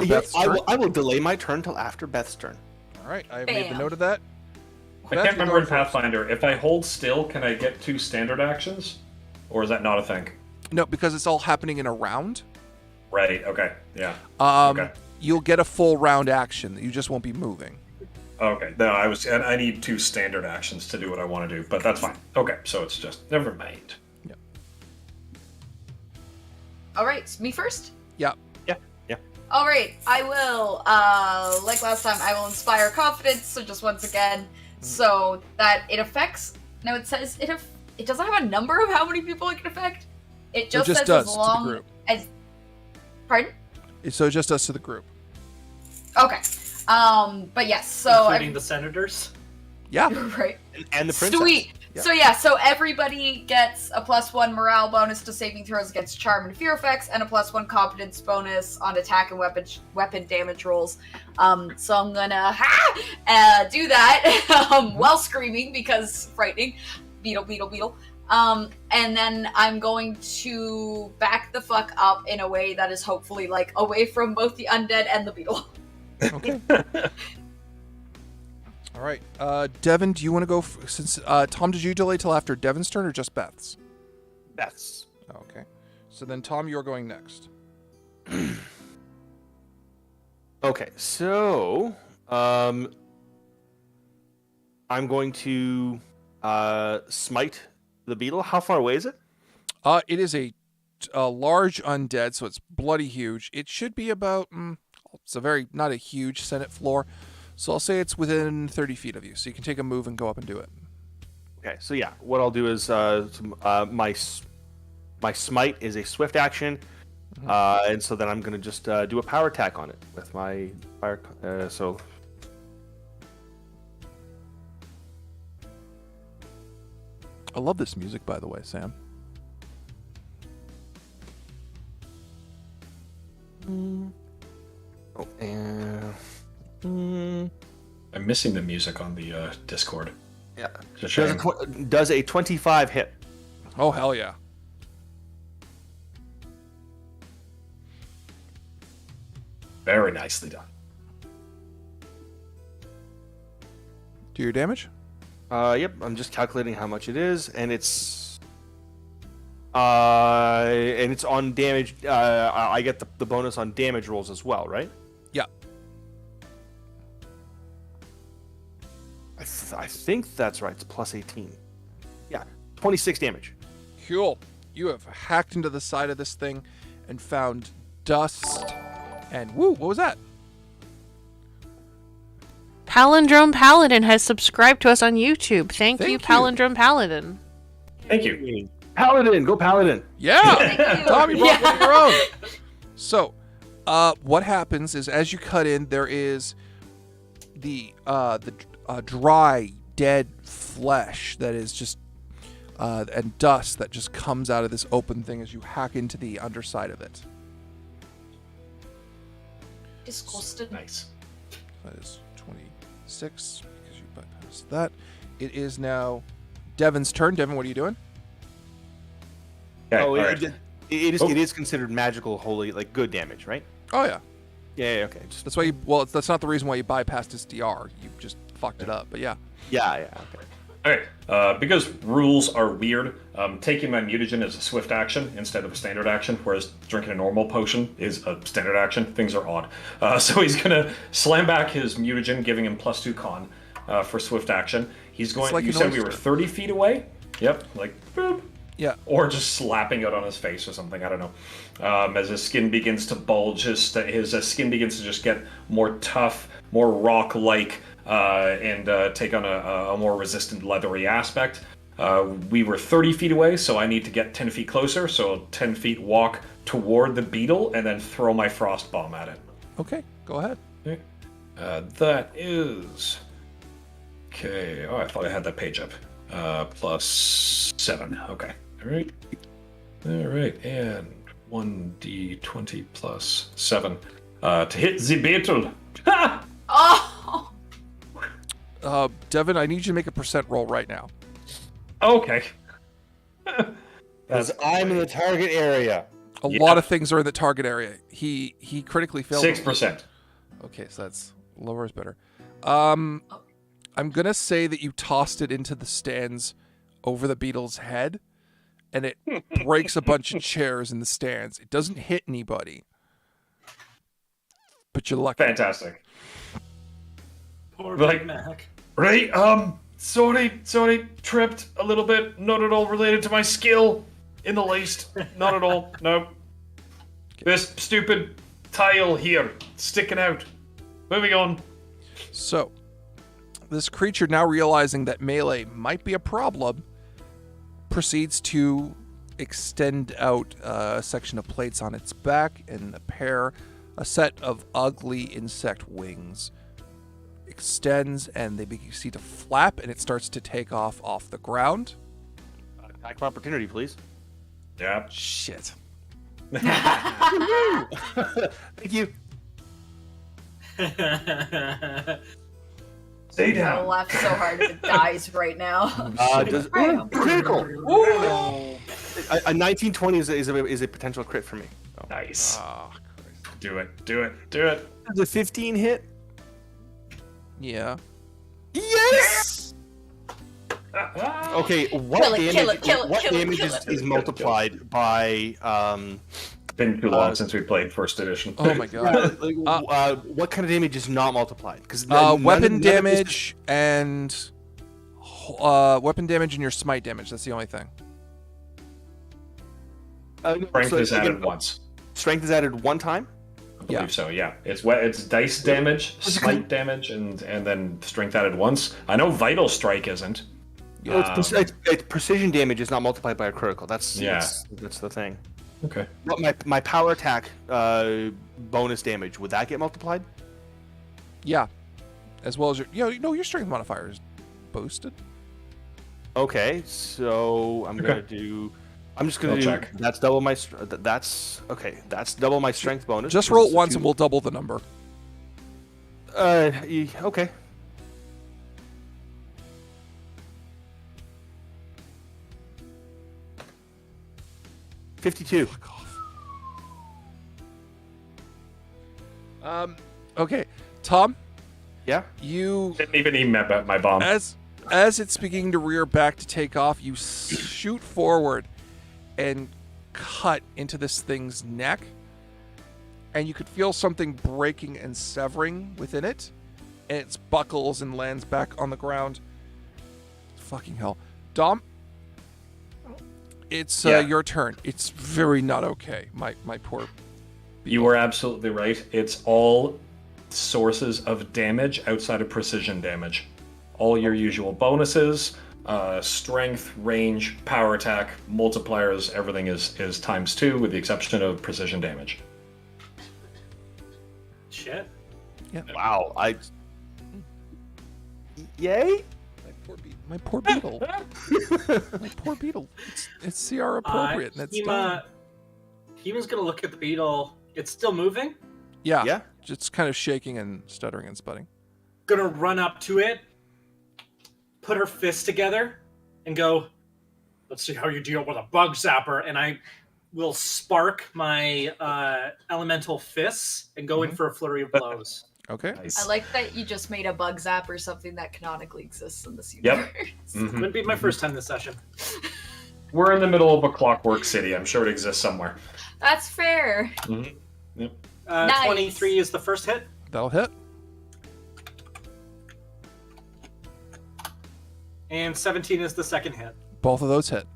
Beth's turn?
I will delay my turn till after Beth's turn.
All right, I have made the note of that.
I can't remember in Pathfinder, if I hold still, can I get 2 standard actions? Or is that not a thing?
No, because it's all happening in a round.
Right, okay, yeah.
Okay. You'll get a full round action. You just won't be moving.
Okay, no, I need 2 standard actions to do what I want to do, but that's fine. Okay, so it's just, never mind.
Yeah.
All right, me first?
Yeah.
Yeah.
All right, I will, like last time, I will inspire confidence, so just once again, so that it affects, now it says, it doesn't have a number of how many people it can affect. It just says
does
as long
to the group.
as, pardon?
So it just does to the group.
Okay. But yes, so
including the senators.
Yeah.
Right.
And the princess.
Sweet.
Yeah.
So everybody gets a +1 morale bonus to saving throws against charm and fear effects, and a +1 competence bonus on attack and weapon damage rolls. So I'm gonna do that while screaming because frightening. Beetle. And then I'm going to back the fuck up in a way that is hopefully like away from both the undead and the beetle.
Okay. All right. Devin, do you want to go? Since Tom, did you delay till after Devin's turn or just Beth's?
Beth's.
Okay. So then, Tom, you're going next.
Okay, so I'm going to smite the beetle. How far away is it?
It is a large undead, so it's bloody huge. It should be about. It's not a huge Senate floor. So I'll say it's within 30 feet of you, so you can take a move and go up and do it.
Okay, so yeah, what I'll do is my smite is a swift action, and so then I'm gonna just do a power attack on it with my fire. So
I love this music, by the way, Sam.
Oh, and.
I'm missing the music on the Discord.
Yeah.
It's a shame.
Does a 25 hit?
Oh, hell yeah.
Very nicely done.
Do your damage?
Yep. I'm just calculating how much it is, and it's on damage. I get the bonus on damage rolls as well, right?
Yeah.
I think that's right. It's plus 18. Yeah, 26 damage.
Cool. You have hacked into the side of this thing and found dust. And woo, what was that?
Palindrome Paladin has subscribed to us on YouTube. Thank you, Palindrome Paladin.
Thank you.
Paladin, go Paladin.
Yeah. Tommy brought one of your own. So, what happens is as you cut in, there is the dry, dead flesh that is just and dust that just comes out of this open thing as you hack into the underside of it.
Disgusted.
Nice.
That is 26 because you bypassed that. It is now Devin's turn. Devin, what are you doing?
Okay,
Oh,
right.
it is considered magical, holy, like good damage, right?
Oh yeah.
Yeah. Okay.
That's why you. Well, that's not the reason why you bypassed his DR. You just fucked it up. But yeah.
Yeah. Okay.
Okay, because rules are weird, taking my mutagen is a swift action instead of a standard action, whereas drinking a normal potion is a standard action. Things are odd. So he's going to slam back his mutagen, giving him +2 con for swift action. He's going.
Like
you said we were 30 feet away? Yep, like boop.
Yeah.
Or just slapping it on his face or something, I don't know. As his skin begins to bulge, his skin begins to just get more tough, more rock-like, and take on a more resistant, leathery aspect. We were 30 feet away, so I need to get 10 feet closer, so 10 feet walk toward the beetle, and then throw my frost bomb at it.
Okay, go ahead.
Okay. That is... Okay, oh, I thought I had that page up. +7, okay. Alright, and 1d20 plus 7 to hit the beetle. Ha!
Oh!
Devin, I need you to make a percent roll right now.
Okay.
Because I'm in the target area.
A lot of things are in the target area. He critically failed.
6%.
Okay, so that's lower is better. I'm gonna say that you tossed it into the stands over the beetle's head, and it breaks a bunch of chairs in the stands. It doesn't hit anybody, but you're lucky.
Fantastic.
Poor
Like-
Big Mac.
Right, sorry, tripped a little bit. Not at all related to my skill in the least. Not at all, no. This stupid tile here, sticking out. Moving on.
So, this creature, now realizing that melee might be a problem, proceeds to extend out a section of plates on its back and a set of ugly insect wings extends and they begin to flap, and it starts to take off the ground.
Attack of opportunity, please.
Yeah.
Shit.
Thank you.
Stay
I'll
down.
laugh so hard if it dies right now.
Critical.
Ooh.
A 1920 is a potential crit for me. Oh.
Nice.
Ah,
Do it. Do it. Do it.
Does a 15 hit?
yeah.
Yes. Okay, what
Kill it,
damage?
kill it,
what
kill it,
damage
kill it.
is multiplied by?
Been too long since we played first edition.
Oh my god.
What kind of damage is not multiplied? Because
Weapon damage and weapon damage and your smite damage. That's the only thing.
Strength is added once.
Strength is added one time.
I believe so. Yeah, it's dice damage, smite damage, and then strength added once. I know vital strike isn't.
It's precision damage is not multiplied by a critical. That's the thing.
Okay.
What my power attack bonus damage, would that get multiplied?
Yeah, as well as your strength modifier is boosted.
Okay, so I'm just gonna do.
Check.
That's double my. That's okay. That's double my strength bonus.
Just roll it once and we'll double the number.
Okay. $52.
Okay, Tom.
Yeah.
You
didn't even aim my bomb.
As it's beginning to rear back to take off, you shoot forward and cut into this thing's neck, and you could feel something breaking and severing within it, and it buckles and lands back on the ground. Fucking hell. Dom, it's your turn. It's very not okay, my poor people.
You were absolutely right. It's all sources of damage outside of precision damage. All your usual bonuses, strength, range, power attack, multipliers, everything is ×2 with the exception of precision damage.
Shit.
Yeah.
Wow. Yay?
My poor beetle. My poor beetle. It's CR appropriate. And it's
Hima's gonna look at the beetle. It's still moving?
Yeah.
Yeah.
It's kind of shaking and stuttering and sputting.
Gonna run up to it, put her fists together, and go, let's see how you deal with a bug zapper. And I will spark my elemental fists and go in for a flurry of blows.
Okay.
I like that you just made a bug zapper something that canonically exists in this universe.
Mm-hmm.
Wouldn't be my first time this session.
We're in the middle of a clockwork city. I'm sure it exists somewhere.
That's fair.
Mm-hmm. Yep.
Nice.
23 is the first hit.
That'll hit.
And 17 is the second hit.
Both of those hit.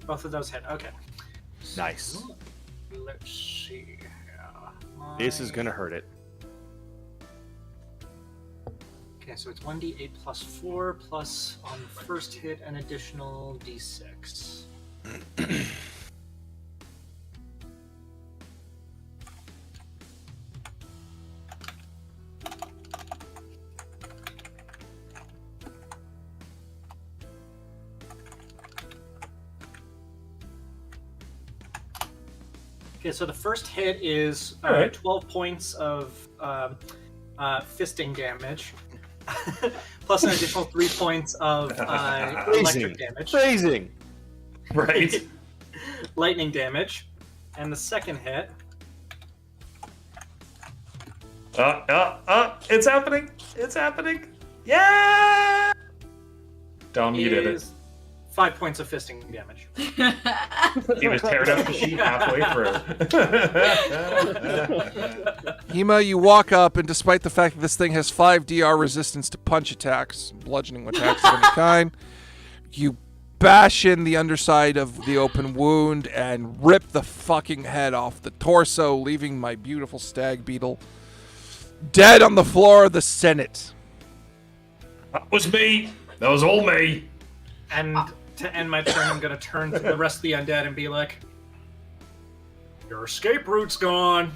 Both of those hit. Okay.
Nice.
Let's see here.
This is gonna hurt it.
Okay, so it's 1d8 plus 4 plus on first hit an additional d6. Okay, so the first hit is 12 points of fisting damage, plus an additional 3 points of electric damage.
Phrasing.
Right.
Lightning damage. And the second hit.
It's happening. It's happening. Yeah! Dom, you did it.
5 points of fisting damage.
He was tearing up the sheet halfway through.
Hema, you walk up, and despite the fact that this thing has 5 DR resistance to punch attacks, bludgeoning attacks of any kind, you bash in the underside of the open wound and rip the fucking head off the torso, leaving my beautiful stag beetle dead on the floor of the Senate.
That was me. That was all me.
And to end my turn, I'm going to turn to the rest of the undead and be like, Your escape route's gone.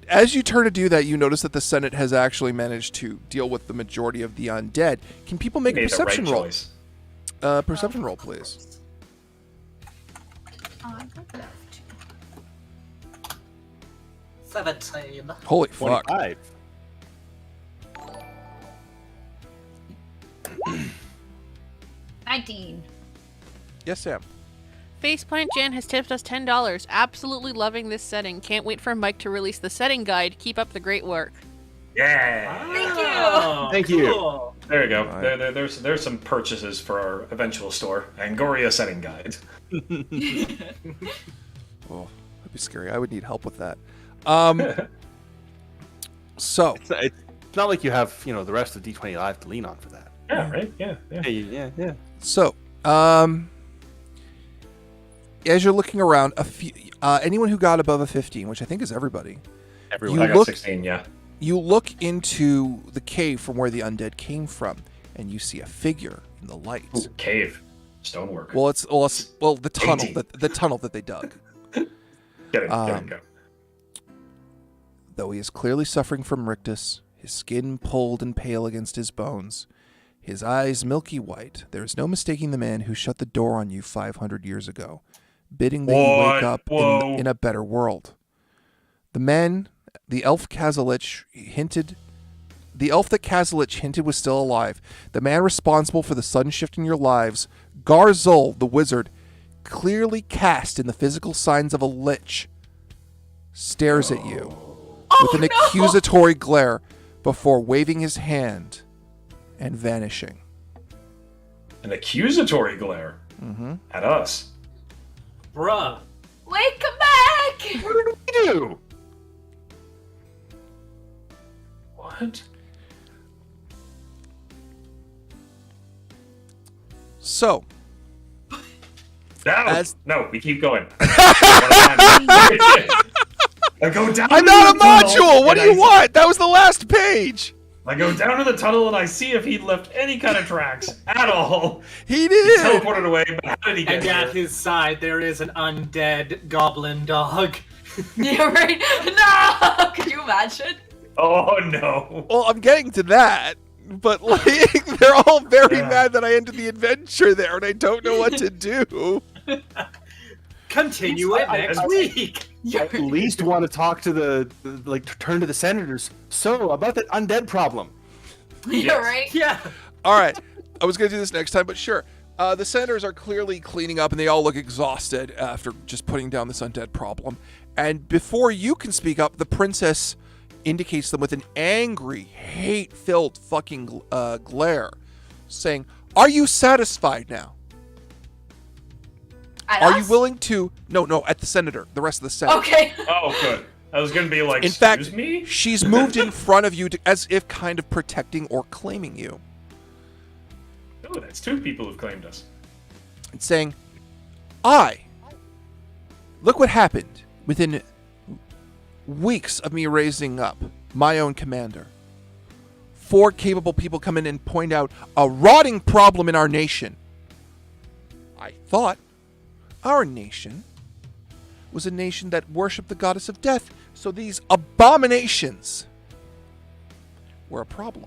As you turn to do that, you notice that the Senate has actually managed to deal with the majority of the undead. Can people make a perception roll? Perception roll, please.
I would love to.
17.
Holy fuck.
25.
$19.
Yes, Sam.
Faceplant Jan has tipped us $10. Absolutely loving this setting. Can't wait for Mike to release the setting guide. Keep up the great work.
Yeah.
Thank you.
Thank you.
Cool.
There you go.
Right.
There's some purchases for our eventual store. Angoriah setting guide.
Oh, that'd be scary. I would need help with that. So
It's not like you have, the rest of D20 Live to lean on for that.
Yeah, right? Yeah.
Yeah.
So, as you're looking around, anyone who got above a 15, which I think is everybody,
Everyone.
I got 16, yeah.
you look into the cave from where the undead came from, and you see a figure in the light.
Ooh, cave. Stonework.
Well, it's the tunnel
18.
the tunnel that they dug.
Get it, go.
Though he is clearly suffering from rictus, his skin pulled and pale against his bones, his eyes milky white, there is no mistaking the man who shut the door on you 500 years ago, bidding that you wake up in a better world. The elf that Kazalich hinted was still alive, the man responsible for the sudden shift in your lives, Garzul, the wizard, clearly cast in the physical signs of a lich, stares at you with an accusatory glare before waving his hand and vanishing.
An accusatory glare at us.
Bruh.
Wait, come back!
What did we do?
What?
So,
No, we keep going. I go down.
I'm not a module! What do you want? That was the last page!
I go down to the tunnel and I see if he'd left any kind of tracks at all.
He did!
He teleported away, but how did he get
And
here?
at his side, there is an undead goblin dog.
Yeah, right? No! Could you imagine?
Oh no.
Well, I'm getting to that, but they're all very mad that I ended the adventure there and I don't know what to do.
Continue it next week.
I at least want to talk to turn to the senators. So, about that undead problem.
Yeah, right?
Yeah.
All right. I was going to do this next time, but sure. The senators are clearly cleaning up, and they all look exhausted after just putting down this undead problem. And before you can speak up, the princess indicates them with an angry, hate-filled fucking glare, saying, "Are you satisfied now? Are you willing to..." No, at the senator. The rest of the Senate.
Okay.
Oh, good. I was going to be like,
In fact,
excuse me?
she's moved in front of you as if kind of protecting or claiming you.
Oh, that's two people who've claimed us.
And saying, look what happened within weeks of me raising up my own commander. 4 capable people come in and point out a rotting problem in our nation. I thought our nation was a nation that worshipped the goddess of death, so these abominations were a problem.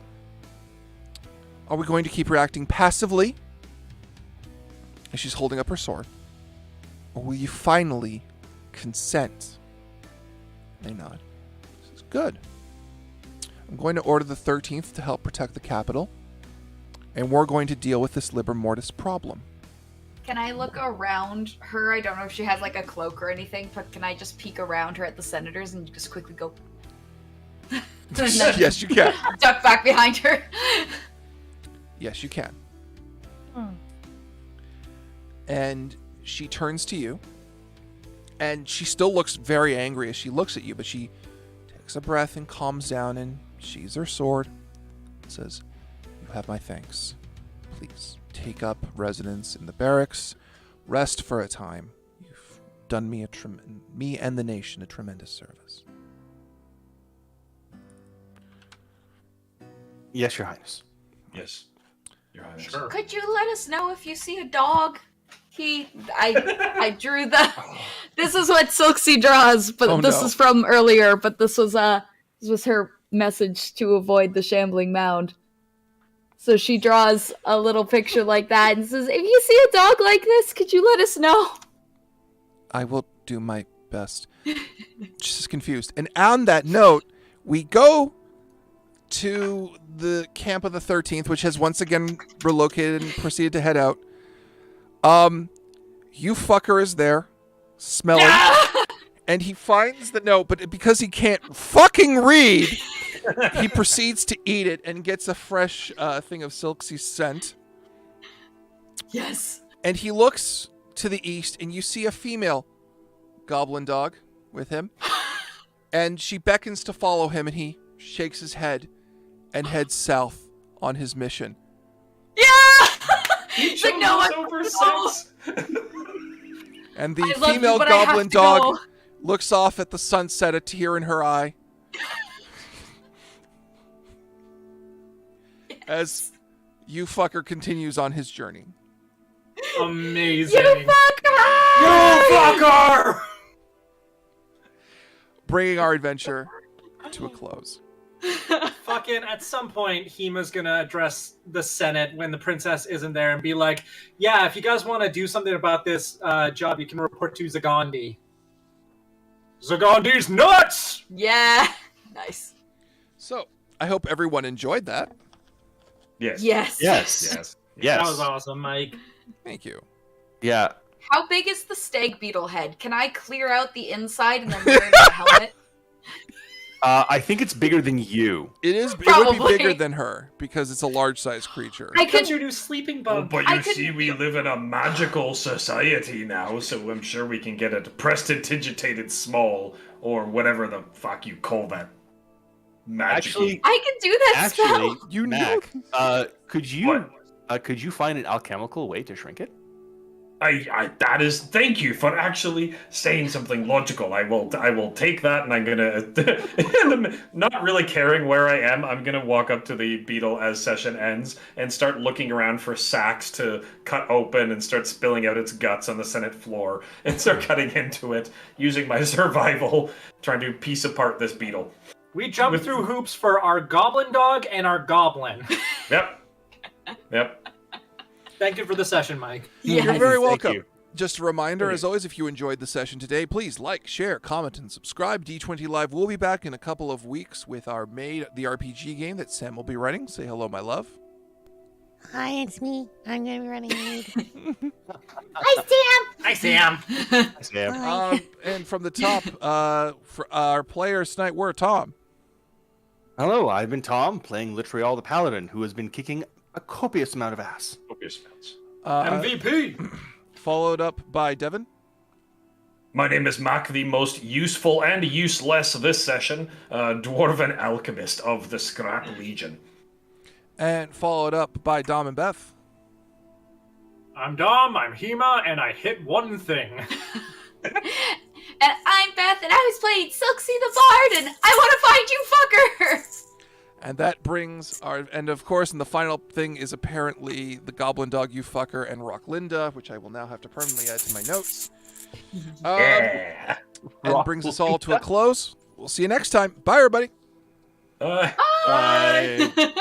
Are we going to keep reacting passively as she's holding up her sword? Or will you finally consent? They nod. This is good. I'm going to order the 13th to help protect the capital, and we're going to deal with this Liber Mortis problem.
Can I look around her? I don't know if she has like a cloak or anything, but can I just peek around her at the senators and just quickly go?
Yes, you can.
Duck back behind her.
Yes, you can. And she turns to you, and she still looks very angry as she looks at you, but she takes a breath and calms down and sheathes her sword and says, "You have my thanks. Please take up residence in the barracks. Rest for a time. You've done me and the nation a tremendous service."
Yes, Your Highness.
Yes, Your Highness.
Sure.
Could you let us know if you see a dog? I drew the This is what Silksy draws, but this is from earlier. But this was her message to avoid the shambling mound. So she draws a little picture like that and says, "If you see a dog like this, could you let us know?"
I will do my best. She's confused. And on that note, we go to the camp of the 13th, which has once again relocated and proceeded to head out. You fucker is there, smelling, and he finds the note, but because he can't fucking read, he proceeds to eat it and gets a fresh thing of Silksy scent.
Yes.
And he looks to the east, and you see a female goblin dog with him, and she beckons to follow him, and he shakes his head and heads south on his mission.
Yeah!
It's like no one over sex.
And the female goblin dog looks off at the sunset, a tear in her eye. As you fucker continues on his journey.
Amazing.
You fucker!
You fucker!
Bringing our adventure to a close.
Fucking at some point, Hima's gonna address the Senate when the princess isn't there and be like, yeah, if you guys want to do something about this job, you can report to Zagandi. Zagandi's nuts!
Yeah. Nice.
So, I hope everyone enjoyed that.
Yes.
Yes.
Yes.
Yes.
Yes.
That was awesome, Mike.
Thank you.
Yeah.
How big is the stag beetle head? Can I clear out the inside and then wear the helmet?
I think it's bigger than you.
It is. It would
Probably.
be bigger than her because it's a large-sized creature.
I
Could
could
you do sleeping
Oh,
bug?
but you see, we live in a magical society now, so I'm sure we can get it prestidigitated small, or whatever the fuck you call that.
Actually,
I can do that spell.
You
Mac, could you
What?
could you find an alchemical way to shrink it?
Thank you for actually saying something logical. I will take that, and I'm gonna, not really caring where I am, I'm gonna walk up to the beetle as session ends and start looking around for sacks to cut open and start spilling out its guts on the Senate floor and start cutting into it using my survival, trying to piece apart this beetle.
We jumped through hoops for our goblin dog and our goblin.
Yep.
Thank you for the session, Mike.
Yes.
You're very
Thank
welcome.
you.
Just a reminder, as always, if you enjoyed the session today, please like, share, comment, and subscribe. D20 Live will be back in a couple of weeks with our Made the RPG game that Sam will be running. Say hello, my love.
Hi, it's me. I'm going to be running Made.
Hi, Sam.
Sam.
And from the top, for our players tonight, we're Tom.
Hello, I've been Tom, playing literally all the paladin, who has been kicking a copious amount of ass.
Copious amounts.
MVP.
Followed up by Devin.
My name is Mac, the most useful and useless this session, dwarven alchemist of the Scrap Legion.
And followed up by Dom and Beth.
I'm Dom, I'm Hema, and I hit one thing.
And I'm Beth, and I was playing Silksy the Bard, and I want to find you fuckers!
And that brings our... And, of course, and the final thing is apparently the Goblin Dog, you fucker, and Rocklinda, which I will now have to permanently add to my notes.
Yeah.
And brings us all to a close. We'll see you next time. Bye, everybody.
Bye.
Bye.